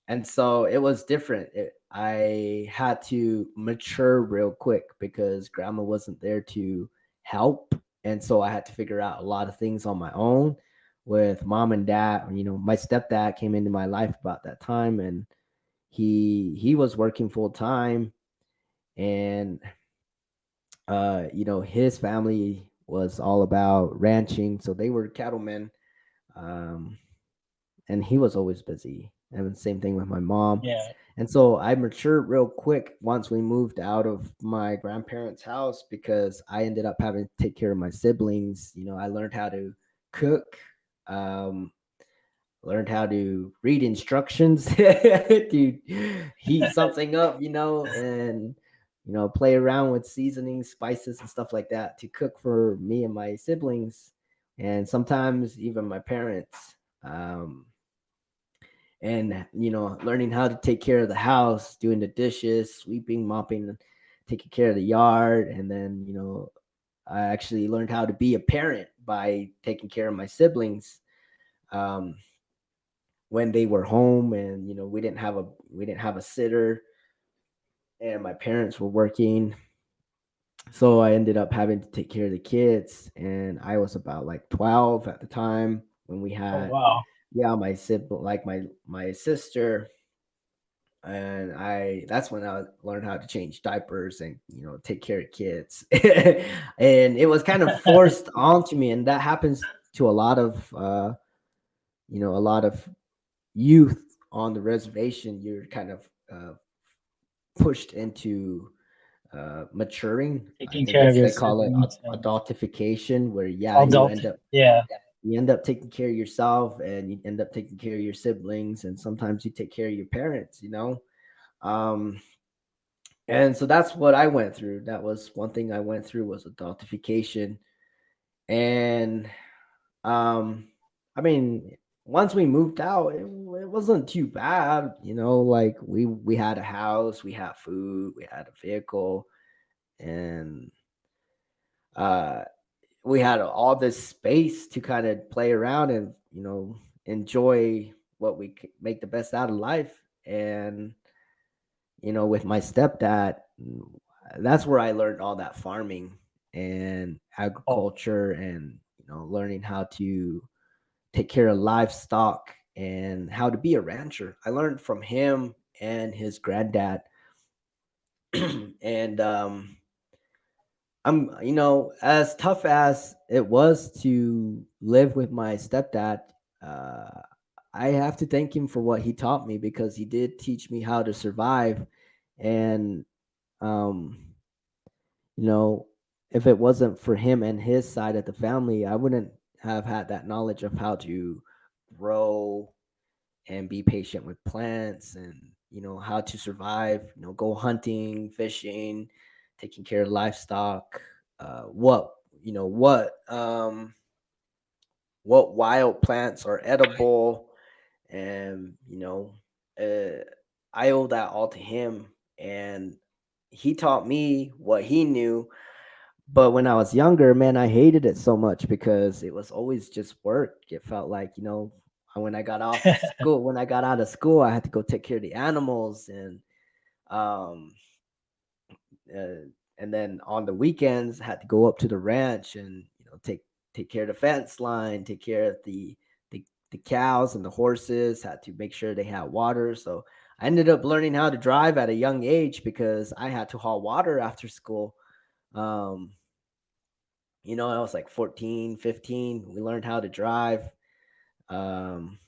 and so it was different. I had to mature real quick because grandma wasn't there to help. And so I had to figure out a lot of things on my own with mom and dad. My stepdad came into my life about that time, and he was working full time. And his family was all about ranching, so they were cattlemen. um and he was always busy, and the same thing with my mom. Yeah. And so I matured real quick once we moved out of my grandparents' house because I ended up having to take care of my siblings. I learned how to cook, um learned how to read instructions to heat something up, and play around with seasonings, spices, and stuff like that to cook for me and my siblings, and sometimes even my parents. And learning how to take care of the house, doing the dishes, sweeping, mopping, taking care of the yard. And then I actually learned how to be a parent by taking care of my siblings. Um, when they were home, and we didn't have a sitter, and my parents were working, so I ended up having to take care of the kids. And I was about like 12 at the time when we Oh had, wow. yeah, my sibling, like my sister. And I that's when I learned how to change diapers and take care of kids. And it was kind of forced onto me, and that happens to a lot of youth on the reservation. You're kind of pushed into maturing. I Taking think care of it's your they call it siblings and adultification, where yeah, you adult. end up, Yeah. you end up taking care of yourself, and you end up taking care of your siblings, and sometimes you take care of your parents, um and so that's what I went through. That was one thing I went through, was adultification. And um I mean, once we moved out, it wasn't too bad, like we had a house, we had food, we had a vehicle, and uh we had all this space to kind of play around and enjoy what make the best out of life. And with my stepdad, that's where I learned all that farming and Oh, agriculture, and learning how to take care of livestock and how to be a rancher. I learned from him and his granddad. And I'm, as tough as it was to live with my stepdad, uh, I have to thank him for what he taught me, because he did teach me how to survive. And, um, you know, if it wasn't for him and his side of the family, I wouldn't have had that knowledge of how to grow and be patient with plants, and how to survive, go hunting, fishing, taking care of livestock, what you know what wild plants are edible. And uh, I owe that all to him. And he taught me what he knew. But when I was younger, man, I hated it so much, because it was always just work. It felt like, when I got out of school, I had to go take care of the animals. Um uh, and then on the weekends, I had to go up to the ranch and take care of the fence line, take care of the cows and the horses, had to make sure they had water. So I ended up learning how to drive at a young age, because I had to haul water after school. um I was like 14, 15. We learned how to drive. Um,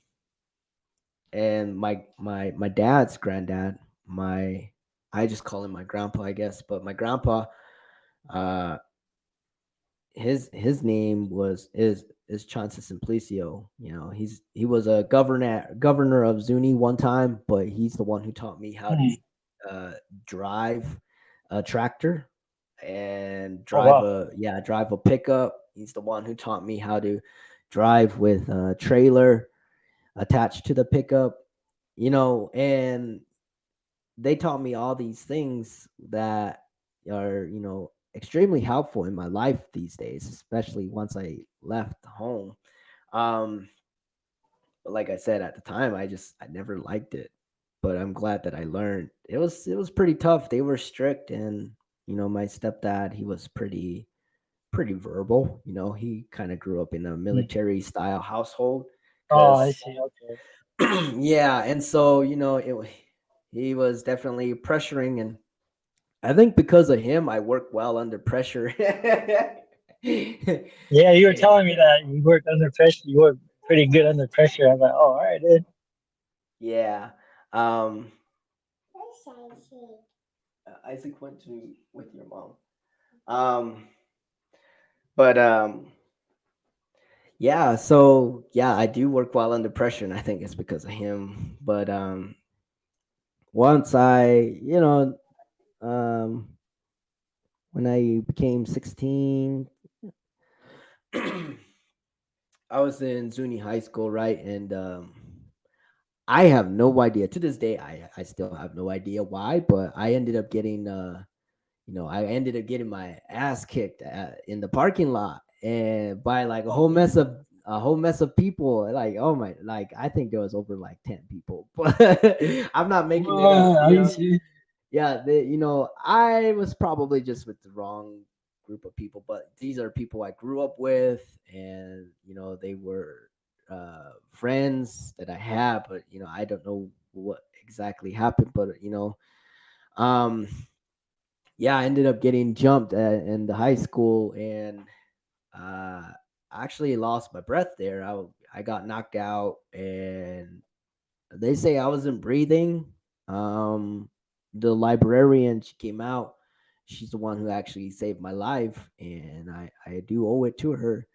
and my dad's granddad, my I just call him my grandpa, I guess, but my grandpa, uh, his name is Chauncey Simplicio. He was a governor of Zuni one time, but he's the one who taught me how to hmm. uh, drive a tractor and Oh wow. drive a pickup. He's the one who taught me how to drive with a trailer attached to the pickup. And they taught me all these things that are extremely helpful in my life these days, especially once I left home. um but like I said, at the time, I never liked it, but I'm glad that I learned. It was pretty tough. They were strict. And my stepdad, he was pretty verbal. He kind of grew up in a Hmm. military style household, Oh, I because see. Okay. yeah. And so he was definitely pressuring. And I think because of him, I work well under pressure. Yeah, you were And telling me that you worked under pressure. You worked pretty good under pressure. I'm like, oh, all right, dude. yeah. um Isaac went to with your mom. um but yeah, so yeah, I do work well under pressure, and I think it's because of him. But once um when I became 16, I was in Zuni High School, right? And I have no idea to this day. I still have no idea why, but I ended up getting my ass kicked in the parking lot, and by like a whole mess of people. Like, oh my, like I think there was over like 10 people, but I'm not making it up. Are you serious? Yeah, I was probably just with the wrong group of people, but these are people I grew up with, and they were friends that I had. But I don't know what exactly happened, but um yeah, I ended up getting jumped in the high school. And I actually lost my breath there. I got knocked out, and they say I wasn't breathing. Um, the librarian, she came out. She's the one who actually saved my life, and I do owe it to her.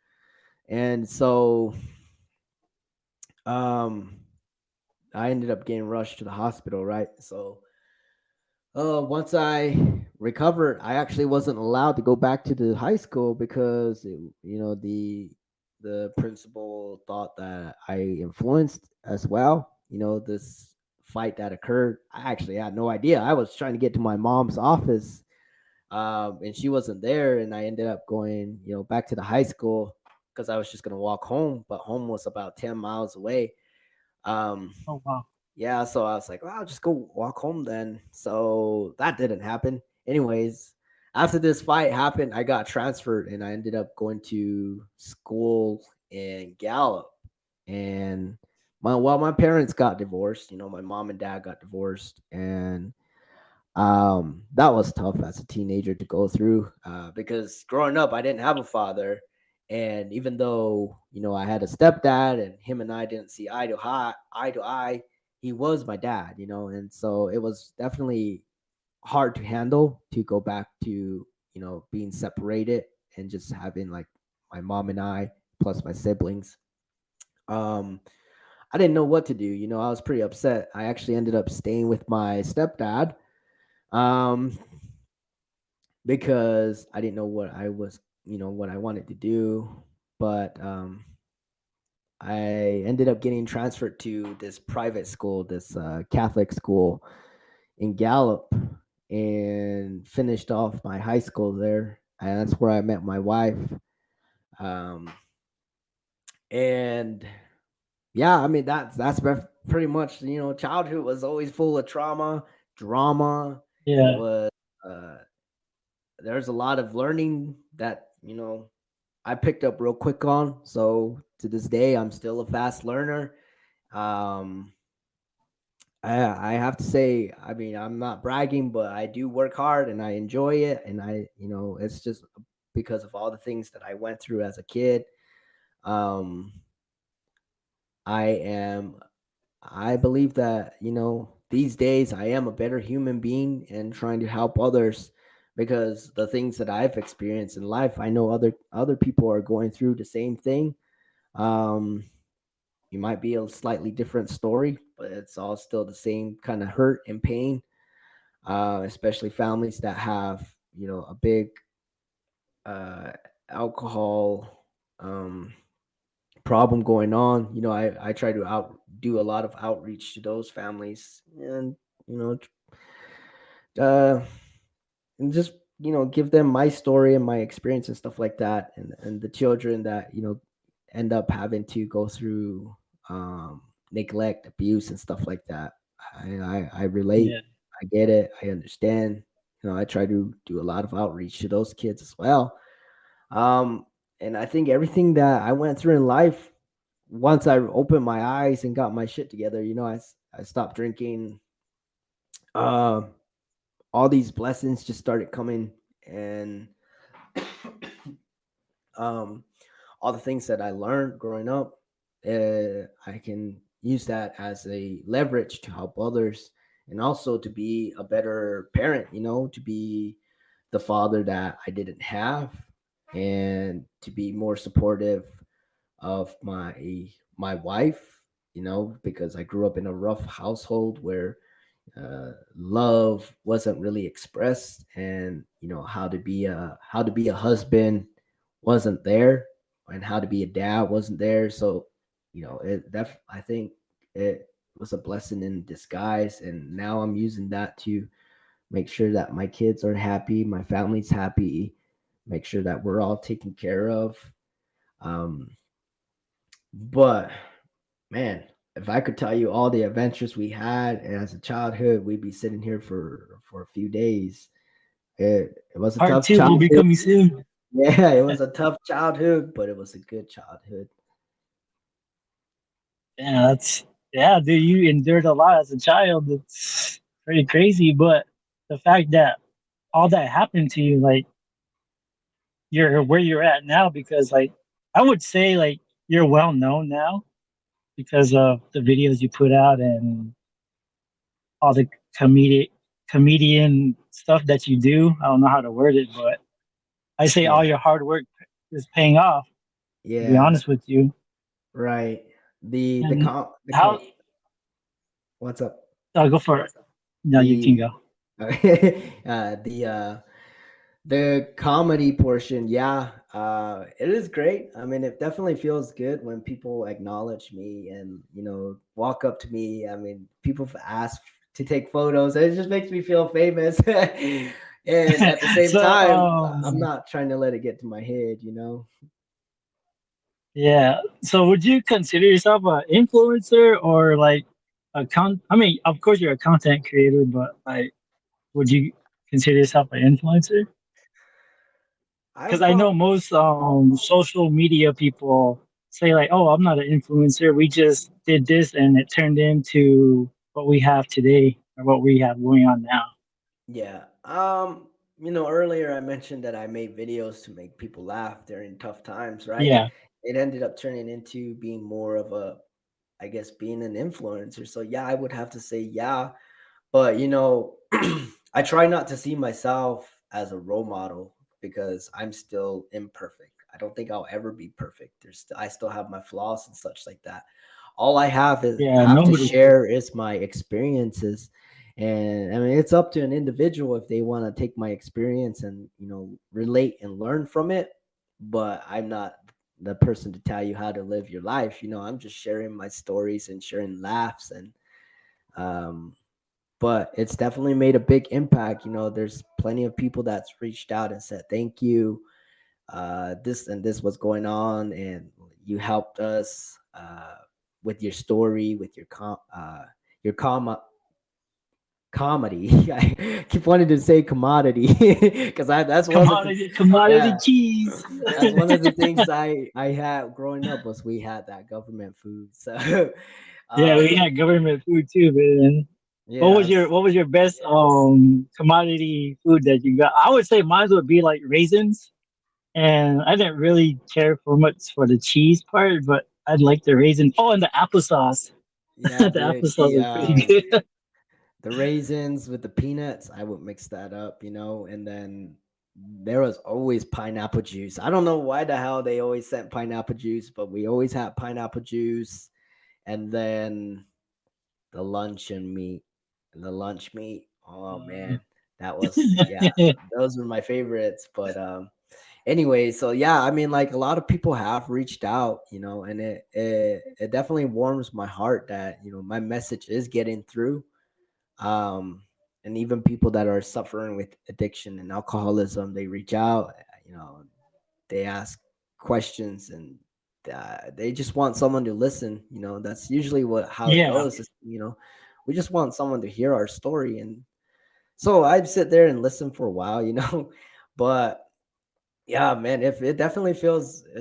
And so um I ended up getting rushed to the hospital, right? So once I recovered, I actually wasn't allowed to go back to the high school because the principal thought that I influenced as well. This fight that occurred. I actually had no idea. I was trying to get to my mom's office, and she wasn't there, and I ended up going, back to the high school because I was just gonna walk home, but home was about 10 miles away. Um, Oh wow. yeah, so I was like, well, I'll just go walk home then. So that didn't happen. Anyways, after this fight happened, I got transferred and I ended up going to school in Gallup. And my parents got divorced. My mom and dad got divorced, and that was tough as a teenager to go through because growing up, I didn't have a father. And even though, I had a stepdad and him and I didn't see eye to eye, he was my dad, and so it was definitely hard to handle to go back to, being separated and just having like my mom and I plus my siblings. Um, I didn't know what to do. I was pretty upset. I actually ended up staying with my stepdad. Um, because I didn't know what I was, what I wanted to do. But I ended up getting transferred to this private school, this Catholic school in Gallup, and finished off my high school there. And that's where I met my wife. Um, and yeah, I mean pretty much, childhood was always full of trauma, drama. It Yeah. was there's a lot of learning that I picked up real quick on. So to this day, I'm still a fast learner. Um, I have to say, I mean, I'm not bragging, but I do work hard and I enjoy it. And it's just because of all the things that I went through as a kid. Um, I am, I believe that, these days I am a better human being and trying to help others because the things that I've experienced in life, I know other people are going through the same thing. Um, you might be a slightly different story, but it's all still the same kind of hurt and pain. Especially families that have a big uh, alcohol problem going on. I try to do a lot of outreach to those families, and you know uh, and just give them my story and my experience and stuff like that, and the children that end up having to go through neglect, abuse, and stuff like that. I relate. Yeah. I get it. I understand. I try to do a lot of outreach to those kids as well. Um, and I think everything that I went through in life, once I opened my eyes and got my shit together, I stopped drinking. Uh, all these blessings just started coming, and um, all the things that I learned growing up, I can use that as a leverage to help others and also to be a better parent, to be the father that I didn't have and to be more supportive of my wife, because I grew up in a rough household where love wasn't really expressed, and how to be a husband wasn't there, and how to be a dad wasn't there. So I think it was a blessing in disguise, and now I'm using that to make sure that my kids are happy, my family's happy, make sure that we're all taken care of. um but man, if I could tell you all the adventures we had as a childhood, we'd be sitting here for a few days. It was a Part tough two will be childhood. coming soon. Yeah, it was a tough childhood, but it was a good childhood. Yeah, yeah, dude. You endured a lot as a child. It's pretty crazy, but the fact that all that happened to you, like you're where you're at now, because like I would say like you're well known now because of the videos you put out and all the comedic comedian stuff that you do. I don't know how to word it, but I say all Yeah, your hard work is paying off. To be Yeah, honest with you. right. And how? What's up? I'll go for it. No, you can The go. the the comedy portion, yeah, it is great. I mean, it definitely feels good when people acknowledge me and walk up to me. I mean, people ask to take photos. It just makes me feel famous. And at the same So, time, I'm not trying to let it get to my head. yeah. So, would you consider yourself an influencer or like I mean, of course, you're a content creator, but like, would you consider yourself an influencer? I Because would I know call. most social media people say like, "Oh, I'm not an influencer. We just did this, and it turned into what we have today or what we have going on now." Yeah. Earlier I mentioned that I made videos to make people laugh during tough times, right? Yeah. It ended up turning into being more of a, I guess, being an influencer. So yeah, I would have to say yeah. But I try not to see myself as a role model because I'm still imperfect. I don't think I'll ever be perfect. I still have my flaws and such like that. All I Yeah. have to Nobody. share is my experiences. And I mean, it's up to an individual if they want to take my experience and, relate and learn from it. But I'm not the person to tell you how to live your life. I'm just sharing my stories and sharing laughs um, but it's definitely made a big impact. There's plenty of people that's reached out and said thank you. This and this was going on, and you helped us with your story, with your comedy. I keep wanting to say commodity because that's one of the Commodity yeah, cheese. that's one of the things I had growing up was we had that government food. So Yeah, we um had government food too, man. yes. What was your best commodity food that you got? I would say mine would be like raisins, and I didn't really care for much for the cheese part, but I'd like the raisins. Oh, and the applesauce. Yeah, The dude. applesauce was pretty good. The raisins with the peanuts, I would mix that up, and then there was always pineapple juice. I don't know why the hell they always sent pineapple juice, but we always had pineapple juice, and then the luncheon meat and the lunch meat. Oh man, that was yeah, those were my favorites. But anyway, so yeah, I mean, like a lot of people have reached out, and it definitely warms my heart that my message is getting through. um and even people that are suffering with addiction and alcoholism, they reach out, you know they ask questions, and they just want someone to listen. That's usually what how it Yeah, goes. We just want someone to hear our story. And so I'd sit there and listen for a while. But yeah, man, if it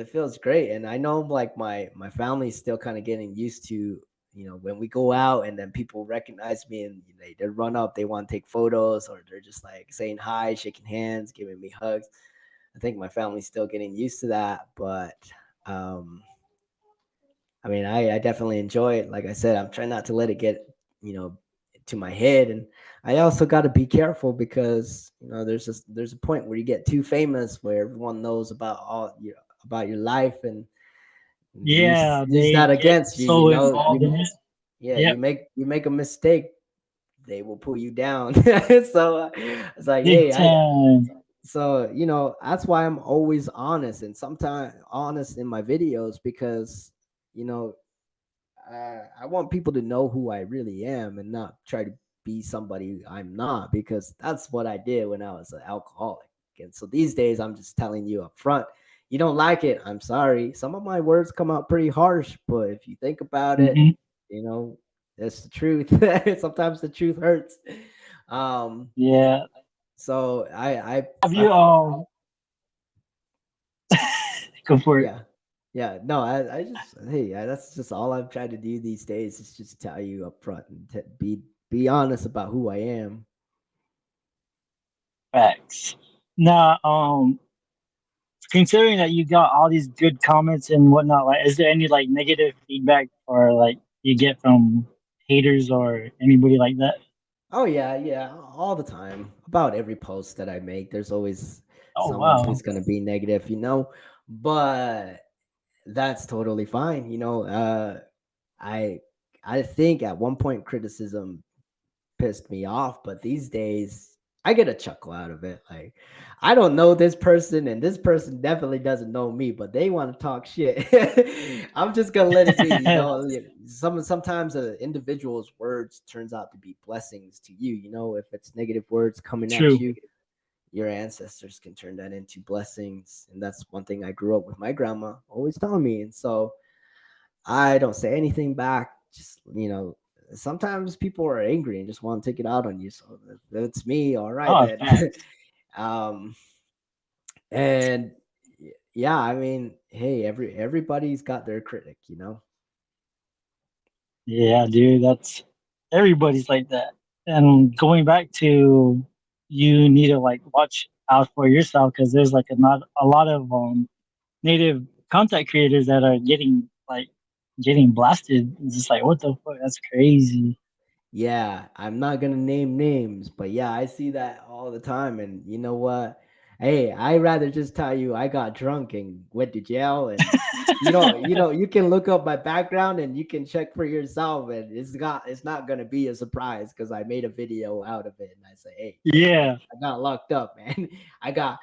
feels great. And I know like my family's still kind of getting used to, when we go out and then people recognize me and they run up, they want to take photos, or they're just like saying hi, shaking hands, giving me hugs. I think my family's still getting used to that. But um I mean, I definitely enjoy it. Like I said, I'm trying not to let it get, you know, to my head. And I also got to be careful because, there's a point where you get too famous where everyone knows about your life and yeah, use they that get against you. so involved in it. Yeah, Yep, you make a mistake, they will pull you down. So it's like, big hey, time. that's why I'm always honest, and sometimes honest in my videos, because you know I want people to know who I really am and not try to be somebody I'm not, because that's what I did when I was an alcoholic. And so these days, I'm just telling you up front, you don't like it, I'm sorry. Some of my words come out pretty harsh, but if you think about it, Hmm. you know, that's the truth. Sometimes the truth hurts. Um, Yeah. so Have I you go for it? yeah. Yeah, no, I just hey, that's just all I've tried to do these days is just tell you up front and be honest about who I am. Facts. Now, considering that you got all these good comments and whatnot, like, is there any like negative feedback or like you get from haters or anybody like that? Oh yeah, yeah, all the time. About every post that I make, there's always Oh someone who's wow. gonna be negative. But That's totally fine. I I think at one point criticism pissed me off, but these days I get a chuckle out of it. Like, I don't know this person, and this person definitely doesn't know me, but they want to talk shit. I'm just gonna let it be. Sometimes an individual's words turns out to be blessings to you. If it's negative words coming at True. you, your ancestors can turn that into blessings, and that's one thing I grew up with my grandma always telling me. And so I don't say anything back. Just sometimes people are angry and just want to take it out on you. So that's me. All right Oh, then. facts. um, and yeah, I mean, hey, everybody's got their critic. Yeah, dude, that's everybody's like that. And going back to you need to like watch out for yourself because there's like a lot of native content creators that are getting blasted. It's just like what the fuck? That's crazy. Yeah, I'm not gonna name names, but yeah, I see that all the time. And you know what? Hey, I rather just tell you I got drunk and went to jail, and you can look up my background and you can check for yourself, and it's not gonna be a surprise because I made a video out of it, and I say, hey, Yeah. I got locked up, man. I got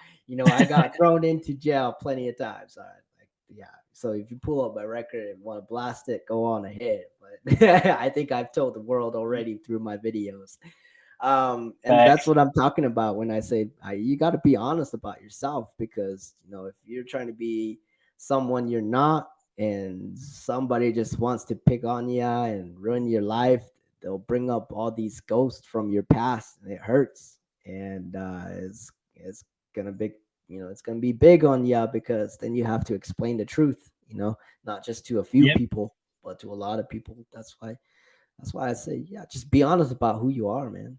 thrown into jail plenty of times. All right, like, yeah. So if you pull up my record and want to blast it, go on ahead. But I think I've told the world already through my videos. And that's Facts. what I'm talking about when I say you got to be honest about yourself, because if you're trying to be someone you're not, and somebody just wants to pick on you and ruin your life, they'll bring up all these ghosts from your past, and it hurts. And it's gonna big it's gonna be big on you, because then you have to explain the truth, not just to a few Yep. people, but to a lot of people. That's why I say, yeah, just be honest about who you are, man.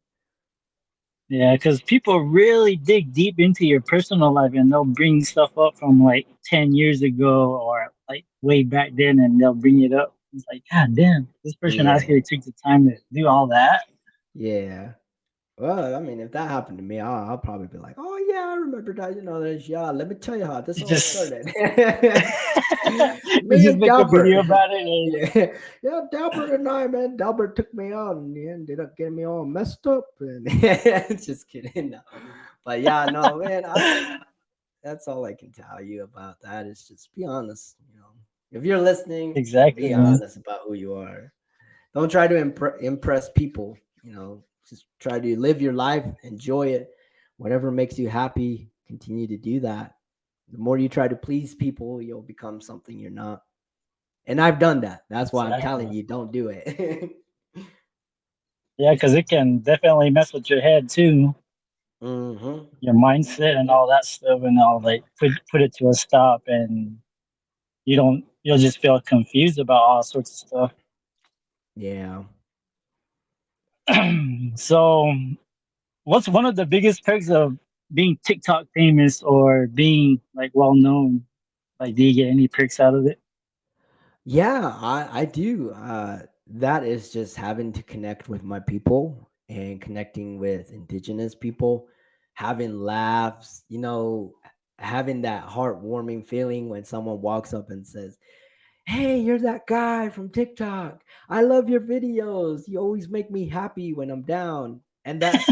Yeah, because people really dig deep into your personal life and they'll bring stuff up from like 10 years ago or like way back then and they'll bring it up. It's like, God damn, this person Yeah, actually took the time to do all that. yeah. Well, I mean, if that happened to me, I'll probably be like, "Oh yeah, I remember that. This, yeah, let me tell you how this You all just started." you Me just and make a video Delbert. about it and Yeah, yeah, Delbert and I, man. Delbert took me out and he ended up getting me all messed up. And just kidding, no. But yeah, no, man. That's all I can tell you about that. Is just be honest. If you're listening, exactly, be man. honest about who you are. Don't try to impress people. Just try to live your life, enjoy it. Whatever makes you happy, continue to do that. The more you try to please people, you'll become something you're not. And I've done that. That's why I'm telling Exactly. you, don't do it. Yeah, because it can definitely mess with your head too, hmm your mindset and all that stuff, and I'll like put it to a stop, and you'll just feel confused about all sorts of stuff. Yeah. So, what's one of the biggest perks of being TikTok famous or being like well known? Like, do you get any perks out of it? Yeah, I do. That is just having to connect with my people and connecting with indigenous people, having laughs, having that heartwarming feeling when someone walks up and says, "Hey, you're that guy from TikTok. I love your videos. You always make me happy when I'm down." And that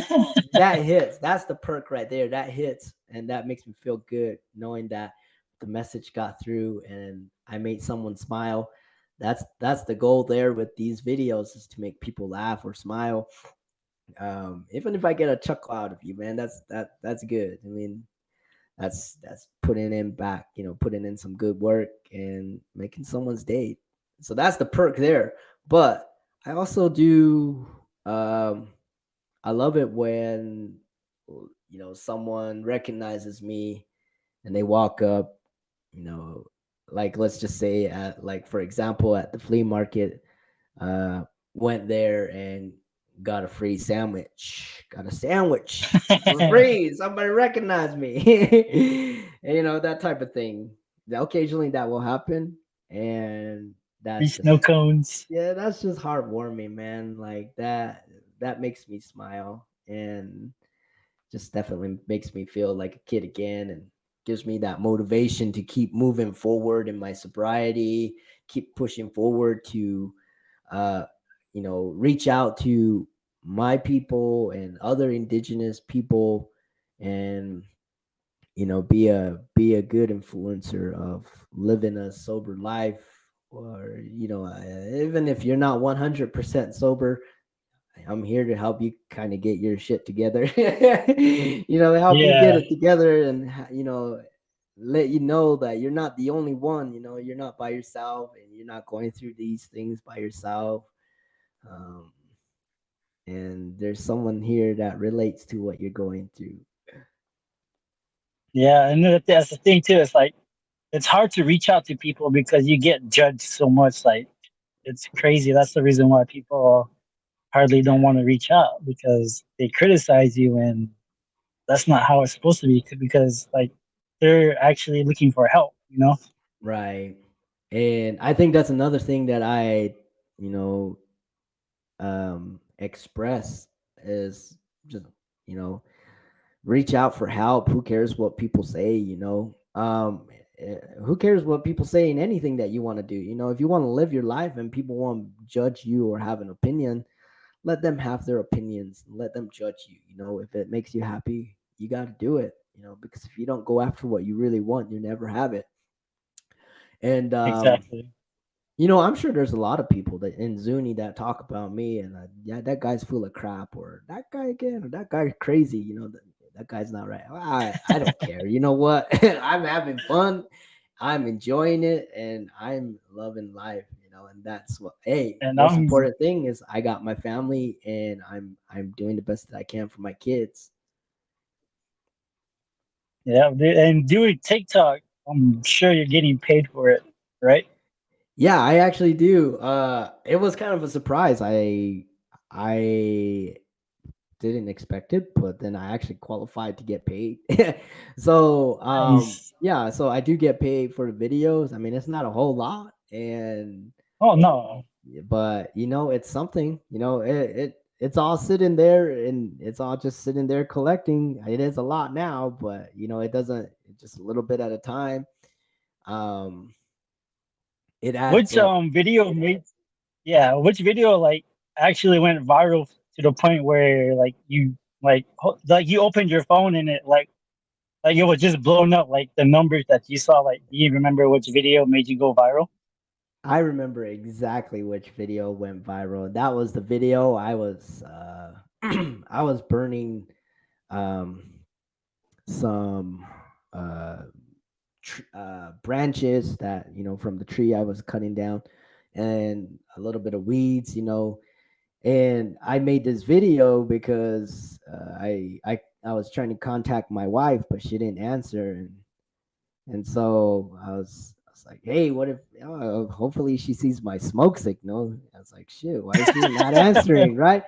hits. That's the perk right there. That hits, and that makes me feel good knowing that the message got through and I made someone smile. That's the goal there with these videos, is to make people laugh or smile. Even if I get a chuckle out of you, man, that's good. I mean, that's putting in back, putting in some good work and making someone's day. So that's the perk there. But I also do I love it when someone recognizes me and they walk up, you know, like let's just say at, like, for example, at the flea market, uh went there and got a free sandwich. Got a sandwich for free. Somebody recognized me. And, that type of thing. Occasionally that will happen. And Free that's snow just, cones. yeah, that's just heartwarming, man. Like that makes me smile, and just definitely makes me feel like a kid again, and gives me that motivation to keep moving forward in my sobriety, keep pushing forward to, uh, reach out to my people and other indigenous people, and be a good influencer of living a sober life. Or even if you're not 100% sober, I'm here to help you kind of get your shit together. Help you get Yeah, it together, and let you know that you're not the only one. You're not by yourself, and you're not going through these things by yourself. um, and there's someone here that relates to what you're going through. yeah, and that's the thing too. It's like it's hard to reach out to people because you get judged so much. Like it's crazy. That's the reason why people hardly don't want to reach out because they criticize you, and that's not how it's supposed to be. Because like they're actually looking for help. Right. And I think that's another thing that I, you know, express is just, you know, reach out for help. Who cares what people say, who cares what people say in anything that you want to do? If you want to live your life and people want to judge you or have an opinion, let them have their opinions. Let them judge you. If it makes you happy, you got to do it, because if you don't go after what you really want, you never have it. And Exactly. I'm sure there's a lot of people that in Zuni that talk about me, and yeah, that guy's full of crap, or that guy again, or that guy's crazy. That guy's not right. Well, I don't care. You know what? I'm having fun. I'm enjoying it, and I'm loving life. And that's what. Hey, And most important thing is I got my family, and I'm doing the best that I can for my kids. yeah, and doing TikTok, I'm sure you're getting paid for it, right? Yeah, I actually do. It was kind of a surprise. I didn't expect it, but then I actually qualified to get paid. So Nice. yeah, so I do get paid for the videos. I mean, it's not a whole lot, and Oh no. but it's something. It's all sitting there, and it's all just sitting there collecting. It is a lot now, but it doesn't. It's just a little bit at a time. Um, it adds Which up. video made yeah, which video like actually went viral to the point where like you like you opened your phone and it like it was just blown up like the numbers that you saw like do you remember which video made you go viral? I remember exactly which video went viral. That was the video I was I was burning um some uh, branches that from the tree I was cutting down, and a little bit of weeds, and I made this video because I was trying to contact my wife, but she didn't answer, and so I was like, hey, what if hopefully she sees my smoke signal. I was like, shit, why is she not answering, right?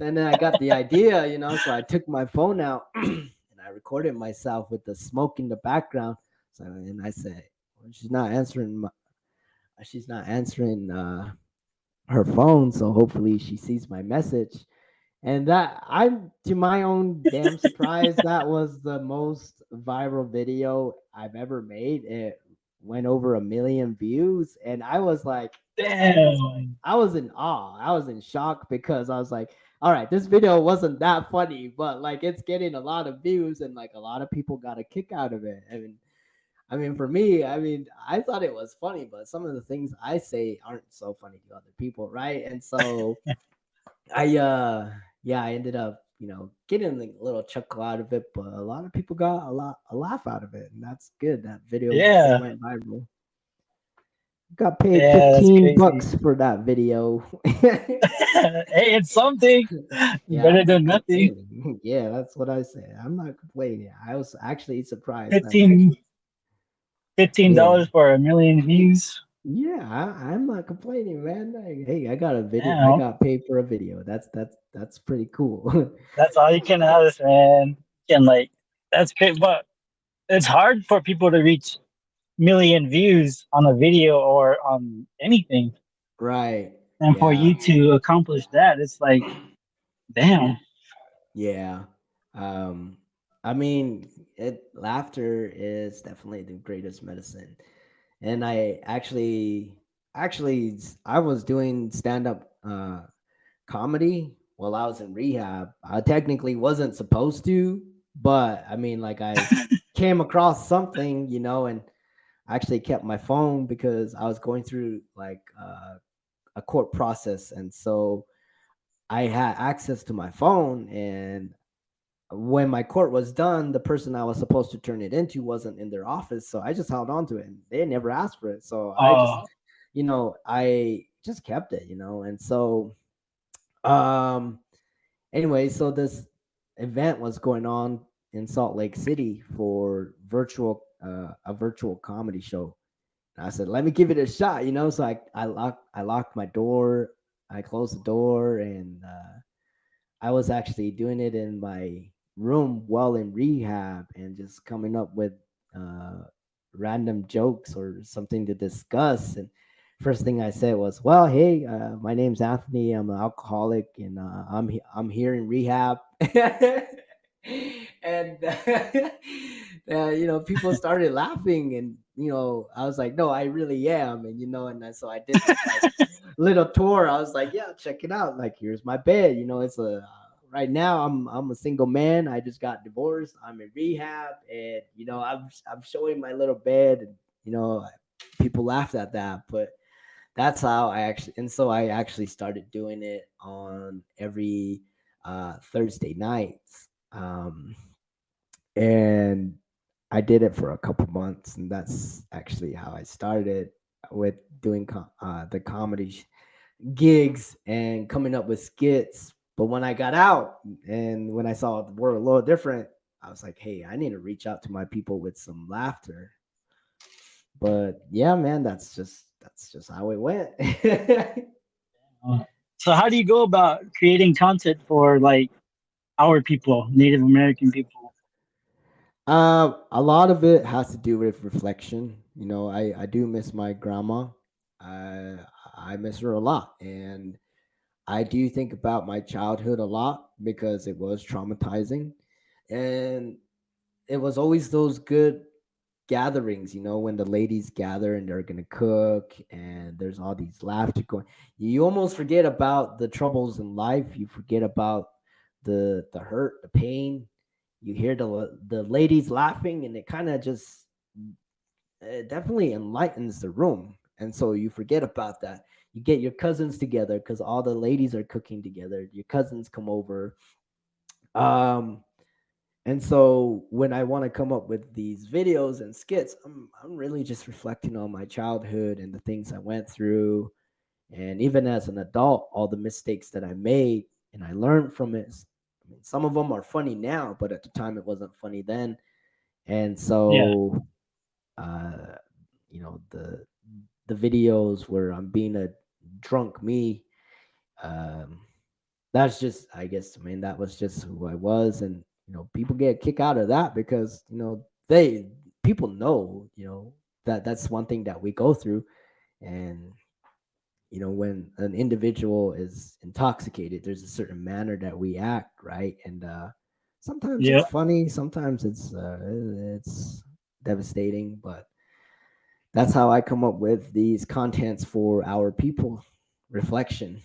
And then I got the idea, so I took my phone out and I recorded myself with the smoke in the background. So and I said, well, she's not answering her phone, so hopefully she sees my message. And that, I'm to my own damn surprise, that was the most viral video I've ever made. It went over 1 million views, and Damn. I was in awe. I was in shock because I was like, all right, this video wasn't that funny, but like it's getting a lot of views, and like a lot of people got a kick out of it. I mean, for me, I thought it was funny, but some of the things I say aren't so funny to other people, right? And so yeah, I ended up, getting a little chuckle out of it, but a lot of people got a laugh out of it, and that's good. That video sure Yeah. went viral. Got paid Yeah, that's 15 crazy. bucks for that video. Hey, it's something Yeah, better I'm than not nothing. complaining. Yeah, that's what I said. I'm not complaining. I was actually surprised. I'm Fifteen actually, fifteen yeah, dollars for 1 million views. yeah. I'm not complaining, man. Like, hey, I got a video. I Damn. got paid for a video. That's pretty cool. That's all you can ask, man. You can like that's great, but it's hard for people to reach million views on a video or on anything. Right. And for Yeah. you to accomplish that, it's like, damn. Yeah. Um, I mean, laughter is definitely the greatest medicine. And I was doing stand up comedy while I was in rehab. I technically wasn't supposed to, but I mean, like I came across something, and I actually kept my phone because I was going through like a court process, and so I had access to my phone. And when my court was done, the person I was supposed to turn it into wasn't in their office, so I just held on to it. And they never asked for it, so Oh, I just kept it, and so um anyway, so this event was going on in Salt Lake City for a virtual comedy show. And I said, let me give it a shot, So I locked my door, I closed the door, and I was actually doing it in my room while in rehab and just coming up with uh, random jokes or something to discuss. And first thing I said was, "Well, hey, my name's Anthony. I'm an alcoholic, and I'm here in rehab." And people started laughing, and I was like, "No, I really am," and so I did this like little tour. I was like, "Yeah, check it out. Like, here's my bed. It's a right now. I'm a single man. I just got divorced. I'm in rehab, and I'm showing my little bed, and you know, people laughed at that, but that's how I actually started doing it on every Thursday nights, and I did it for a couple months, and that's actually how I started with doing the comedy gigs and coming up with skits. But when I got out and when I saw the world a little different, I was like, hey, I need to reach out to my people with some laughter. But yeah, man, that's just how it went. so how do you go about creating content for like our people, Native American people? A lot of it has to do with reflection. I do miss my grandma. I I miss her a lot, and I do think about my childhood a lot because it was traumatizing, and it was always those good gatherings, when the ladies gather and they're gonna cook and there's all these laughter going. You almost forget about the troubles in life. You forget about the hurt, the pain. You hear the ladies laughing, and it kind of just it definitely enlightens the room. And so you forget about that. You get your cousins together because all the ladies are cooking together. Your cousins come over. Um, and so when I want to come up with these videos and skits, I'm really just reflecting on my childhood and the things I went through. And even as an adult, all the mistakes that I made and I learned from it. I mean, some of them are funny now, but at the time it wasn't funny then. And Yeah. so, uh, the videos where I'm being a drunk me, um, that's just, I guess, I mean, that was just who I was. And people get a kick out of that because they people know, that that's one thing that we go through. And when an individual is intoxicated, there's a certain manner that we act, right? And sometimes Yeah. it's funny, sometimes it's devastating, but that's how I come up with these contents for our people. Reflection.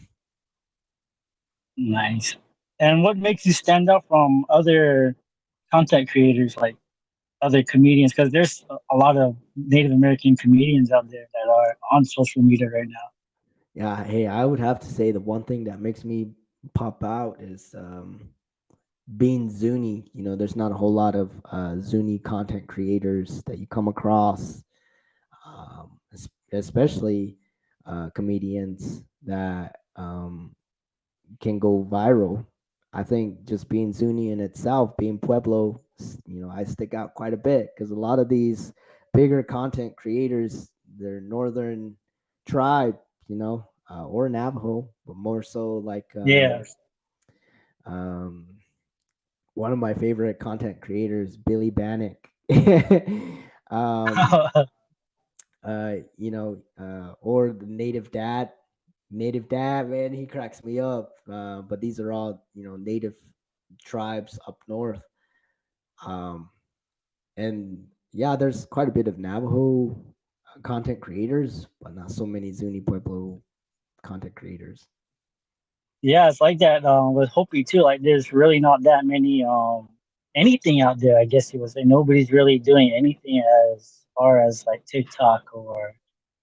Nice. And what makes you stand out from other content creators, like other comedians? Because there's a lot of Native American comedians out there that are on social media right now. Yeah, hey, I would have to say the one thing that makes me pop out is being Zuni. There's not a whole lot of Zuni content creators that you come across, especially comedians that can go viral. I think just being Zuni in itself, being Pueblo, I stick out quite a bit because a lot of these bigger content creators, they're northern tribe, or Navajo, but more so like Yeah. um, one of my favorite content creators, Billy Bannock. um, or the native dad, man, he cracks me up. But these are all native tribes up north. Um, and yeah, there's quite a bit of Navajo content creators, but not so many Zuni Pueblo content creators. Yeah, it's like that with Hopi too. Like, there's really not that many anything out there. I guess you would say nobody's really doing anything as far as like TikTok, or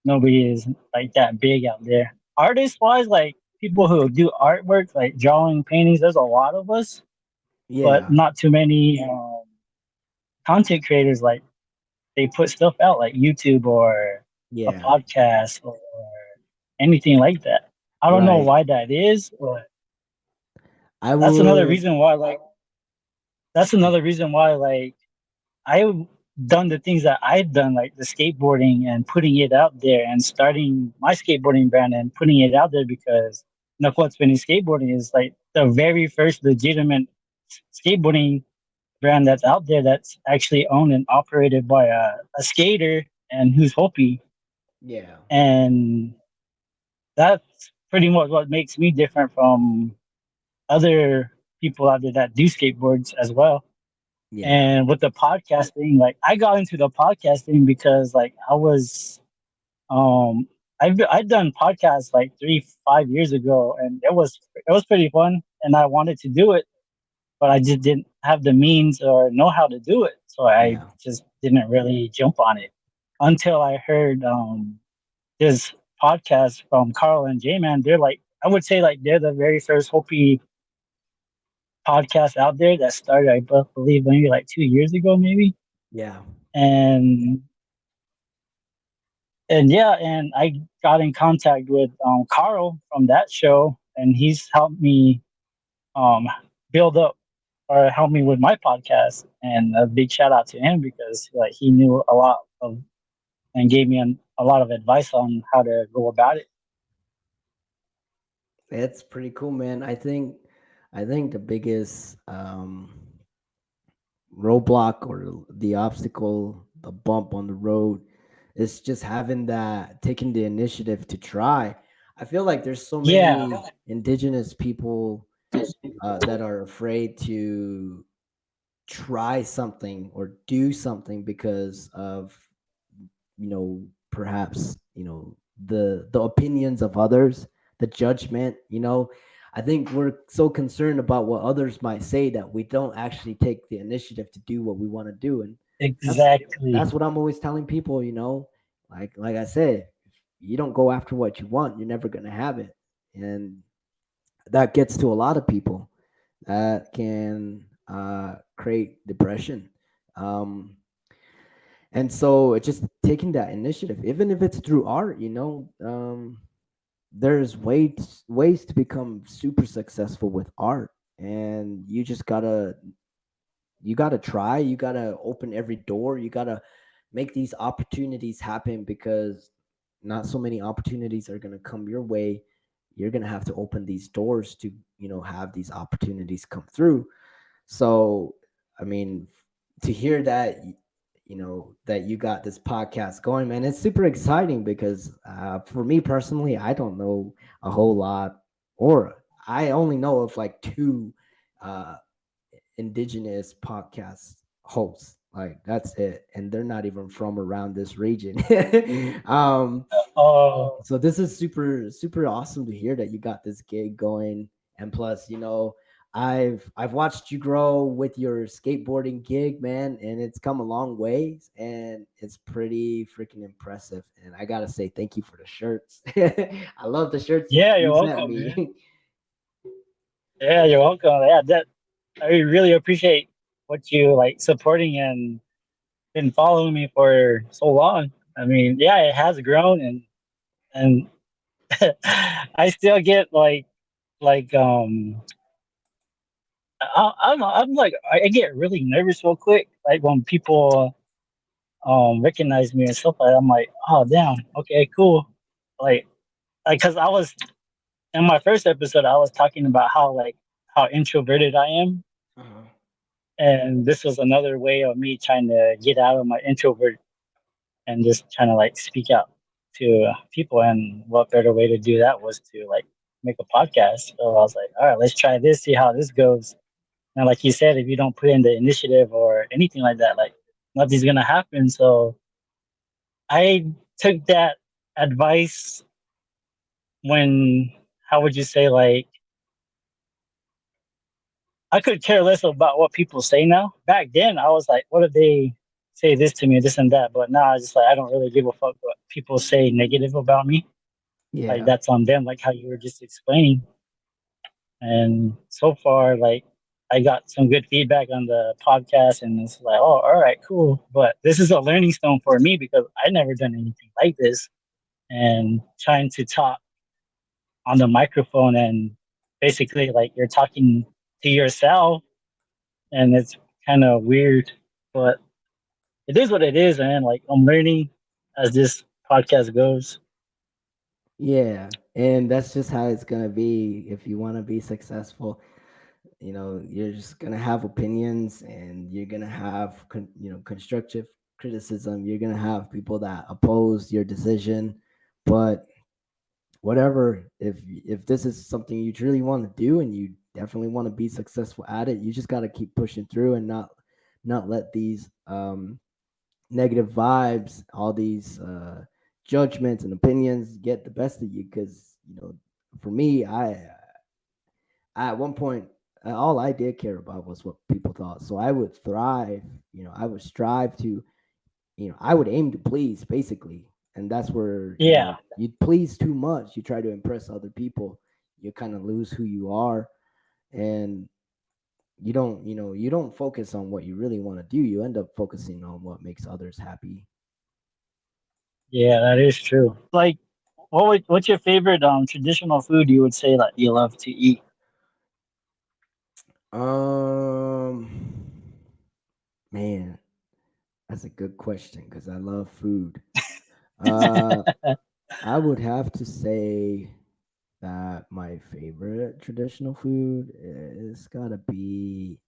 nobody is like that big out there. Artist wise, like people who do artwork, like drawing, paintings. There's a lot of us, but Yeah, not too many content creators. Like they put stuff out like YouTube or a yeah, podcast or anything like that. I don't know right. why that is, but I that's another would, reason why. Like that's another reason why. Like I've done the things that I've done, like the skateboarding and putting it out there, and starting my skateboarding brand and putting it out there because Naqwatsveni skateboarding is like the very first legitimate skateboarding brand that's out there that's actually owned and operated by a skater and who's Hopi. yeah, And that's pretty much what makes me different from other people out there that do skateboards as well. yeah, And with the podcasting, like I got into the podcasting because like I was I've done podcasts like 5 years ago, and it was pretty fun, and I wanted to do it, but I just didn't have the means or know how to do it, so I yeah, just didn't really jump on it until I heard this podcast from Carl and J Man. They're like, I would say like they're the very first Hopi podcast out there that started, I believe, maybe like 2 years ago, maybe. yeah. And yeah, and I got in contact with Carl from that show, and he's helped me um, build up or help me with my podcast. And a big shout out to him because like he knew a lot of and gave me a lot of advice on how to go about it. It's pretty cool, man. I think the biggest roadblock or the obstacle, the bump on the road, is just having that, taking the initiative to try. I feel like there's so Yeah, many indigenous people that are afraid to try something or do something because of, perhaps, the opinions of others, the judgment. I think we're so concerned about what others might say that we don't actually take the initiative to do what we want to do. And that's exactly. that's what I'm always telling people. Like I said, if you don't go after what you want, you're never going to have it. And that gets to a lot of people. That can create depression. um, and so it's just taking that initiative, even if it's through art. There's ways to become super successful with art, and you gotta try. You gotta open every door. You gotta make these opportunities happen, because not so many opportunities are gonna come your way. You're gonna have to open these doors to have these opportunities come through. So, I mean, to hear that, that you got this podcast going, man, it's super exciting, because for me personally, I don't know a whole lot, or I only know of like two uh, indigenous podcast hosts. Like, that's it, and they're not even from around this region. um, Oh, so this is super super awesome to hear that you got this gig going. And plus, I've watched you grow with your skateboarding gig, man, and it's come a long ways, and it's pretty freaking impressive. And I gotta say thank you for the shirts. I love the shirts you, yeah, you're you sent welcome, man. me. Yeah, you're welcome. Yeah, that I really appreciate what you like supporting and been following me for so long. I mean, yeah, it has grown, and I still get like I don't know. I'm like I get really nervous real quick. Like when people recognize me and stuff like that, I'm like, oh damn, okay, cool. Like because I was in my first episode, I was talking about how introverted I am, Uh-huh. and this was another way of me trying to get out of my introvert and just trying to like speak out to people. And what better way to do that was to like make a podcast. So I was like, all right, let's try this, see how this goes. And like you said, if you don't put in the initiative or anything like that, like nothing's gonna happen. So I took that advice when, how would you say, like, I could care less about what people say now. Back then, I was like, what if they say this to me, this and that? But now I just like, I don't really give a fuck what people say negative about me. Like, Yeah. that's on them, like how you were just explaining. And so far, like, I got some good feedback on the podcast, and it's like, oh, all right, cool. But this is a learning stone for me because I never done anything like this. And trying to talk on the microphone and basically like you're talking to yourself, and it's kind of weird, but it is what it is, man. Like I'm learning as this podcast goes. Yeah. And that's just how it's gonna be if you want to be successful. You're just gonna have opinions, and you're gonna have constructive criticism. You're gonna have people that oppose your decision, but whatever, if this is something you truly want to do and you definitely want to be successful at it, you just got to keep pushing through and not let these negative vibes, all these judgments and opinions get the best of you. Because for me, I at one point, all I did care about was what people thought. So I would thrive, I would strive to, I would aim to please, basically. And that's where, Yeah, you please too much, you try to impress other people, you kind of lose who you are. And you don't focus on what you really want to do. You end up focusing on what makes others happy. yeah, that is true. Like, what's your favorite traditional food you would say that you love to eat? Um, Man, that's a good question because I love food. Uh, I would have to say that my favorite traditional food is gotta be.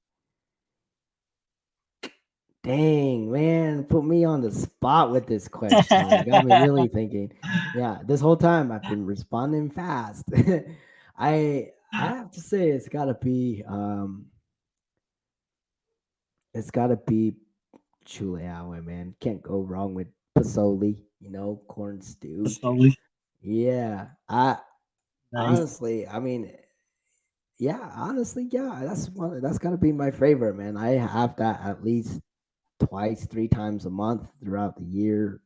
Dang, man, put me on the spot with this question. Got me really thinking. Yeah, this whole time I've been responding fast. I have to say it's gotta be chuleawe, man. Can't go wrong with pasoli, corn stew. Slowly. Yeah. I Nice. honestly, I mean, yeah, honestly, yeah, that's gotta be my favorite, man. I have that at least twice, three times a month throughout the year.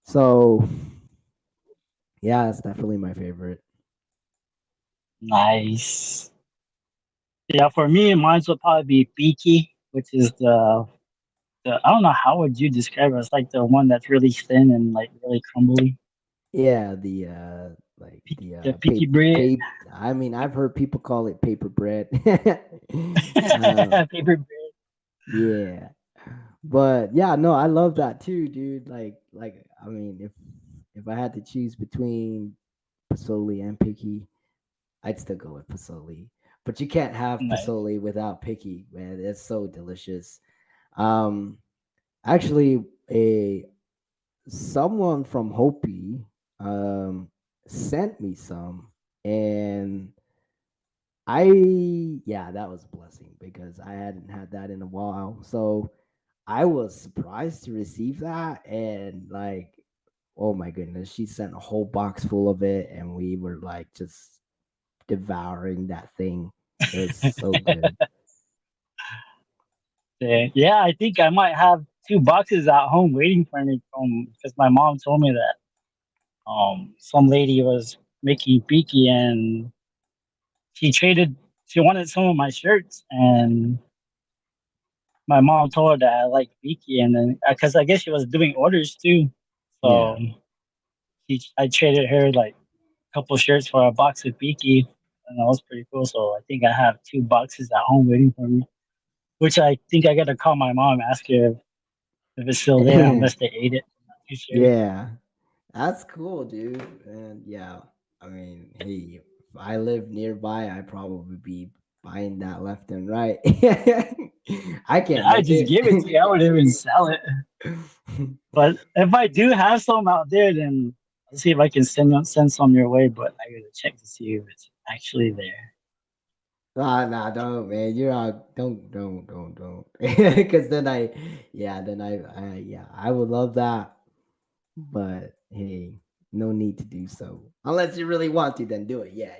So yeah, it's definitely my favorite. Nice. Yeah, for me, mine would probably be Beaky, which is the I don't know how would you describe it. It's like the one that's really thin and like really crumbly. Yeah, the like Peaky, the the Peaky bread, paper. I mean, I've heard people call it paper bread. um, paper bread. yeah, but yeah, no, I love that too, dude. I mean, if I had to choose between Pasoli and Picky, I'd still go with Pasoli. But you can't have Nice. Pasoli without Picky, man. It's so delicious. Um, Actually, a someone from Hopi sent me some, and yeah, that was a blessing because I hadn't had that in a while. So I was surprised to receive that, and like, oh my goodness, she sent a whole box full of it, and we were like just devouring that thing. It was so good. Yeah, I think I might have two boxes at home waiting for me from because my mom told me that some lady was making Beaky and she traded. She wanted some of my shirts, and my mom told her that I like Beaky, and then because I guess she was doing orders too, so Yeah. I traded her like a couple shirts for a box of Beaky, and that was pretty cool. So I think I have two boxes at home waiting for me, which I think I gotta call my mom, ask her if it's still there, unless they ate it. I'm not too sure. Yeah. That's cool, dude. And yeah, I mean, hey, if I live nearby, I'd probably be buying that left and right. I Yeah, can't I make just give it to you. I it. would even sell it. But if I do have some out there, then I'll see if I can send some your way. But I gotta check to see if it's actually there. Nah, don't, man. You're out. Don't. Because then I would love that. But hey, no need to do so. Unless you really want to, then do it. Yeah.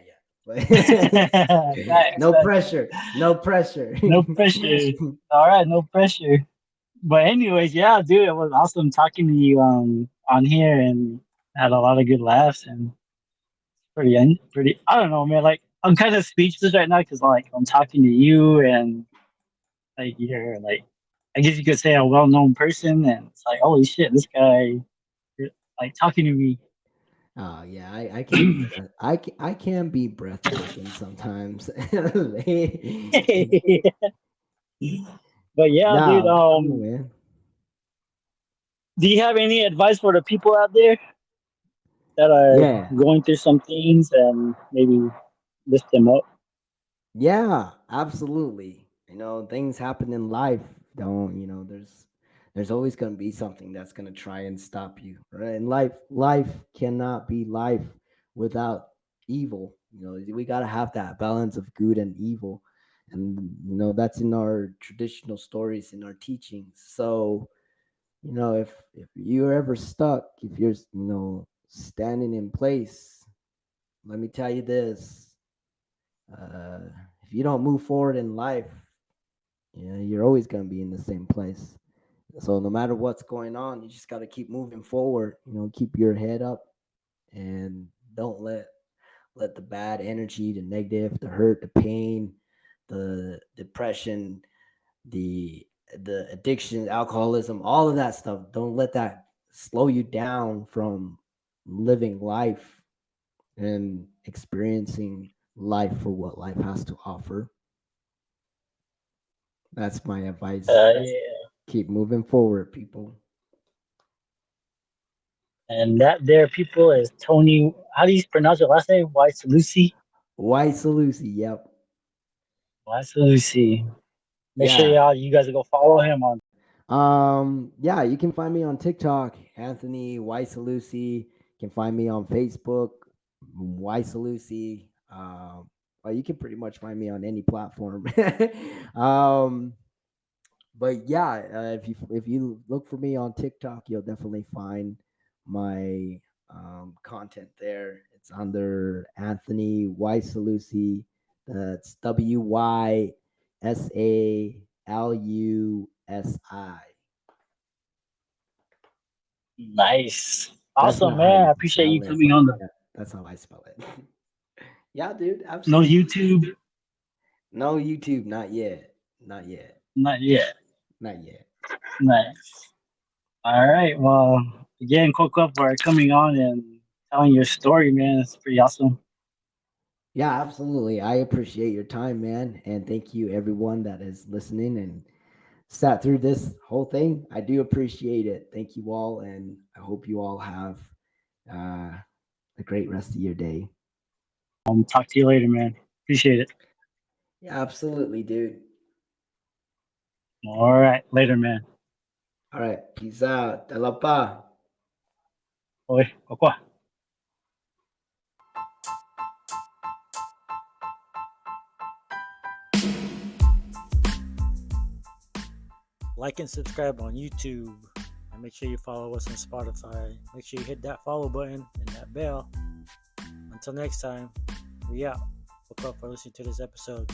But Facts, no facts. pressure. No pressure. No pressure. All right, no pressure. But anyways, yeah, dude, it was awesome talking to you on here and had a lot of good laughs and pretty. I don't know, man. Like I'm kind of speechless right now because like I'm talking to you and like you're like I guess you could say a well-known person and it's like holy shit, this guy like talking to me. Oh yeah, I can be I can be breathtaking sometimes. But yeah, dude. Nah, cool, man. Do you have any advice for the people out there that are Yeah. going through some things and maybe lift them up? Yeah, absolutely. Things happen in life. Don't, there's always going to be something that's going to try and stop you. Right? And life cannot be life without evil. We got to have that balance of good and evil. And that's in our traditional stories, in our teachings. So, if you're ever stuck, if you're, standing in place, let me tell you this. Uh, if you don't move forward in life, you're always going to be in the same place. So no matter what's going on, you just got to keep moving forward. Keep your head up and don't let the bad energy, the negative, the hurt, the pain, the depression, the addiction, alcoholism, all of that stuff. Don't let that slow you down from living life and experiencing life for what life has to offer. That's my advice. Yeah. Keep moving forward, people. And that there, people, is Tony. How do you pronounce your last name? Wysalusi. Wysalusi, yep. Wysalusi. Make sure Yeah. you guys go follow him on. Yeah, you can find me on TikTok, Anthony Wysalusi. You can find me on Facebook, Wysalusi. Well, you can pretty much find me on any platform. um, but yeah, if you look for me on TikTok, you'll definitely find my content there. It's under Anthony Wysalusi. That's Wysalusi. Nice. That's Awesome, not how man. I you appreciate you spell it, coming but on the yeah, that's how I spell it. Yeah, dude, no absolutely. YouTube. No YouTube, not yet. Not yet. Not yet. Not yet. Nice. All right. Well, again, Coco for coming on and telling your story, man. It's pretty awesome. Yeah, absolutely. I appreciate your time, man. And thank you, everyone that is listening and sat through this whole thing. I do appreciate it. Thank you all. And I hope you all have uh, a great rest of your day. Talk to you later, man. Appreciate it. Yeah, absolutely, dude. All right. Later, man. All right. Peace out. Talapa. Oi, Coco. Like and subscribe on YouTube. And make sure you follow us on Spotify. Make sure you hit that follow button and that bell. Until next time, we out. Hook up for listening to this episode.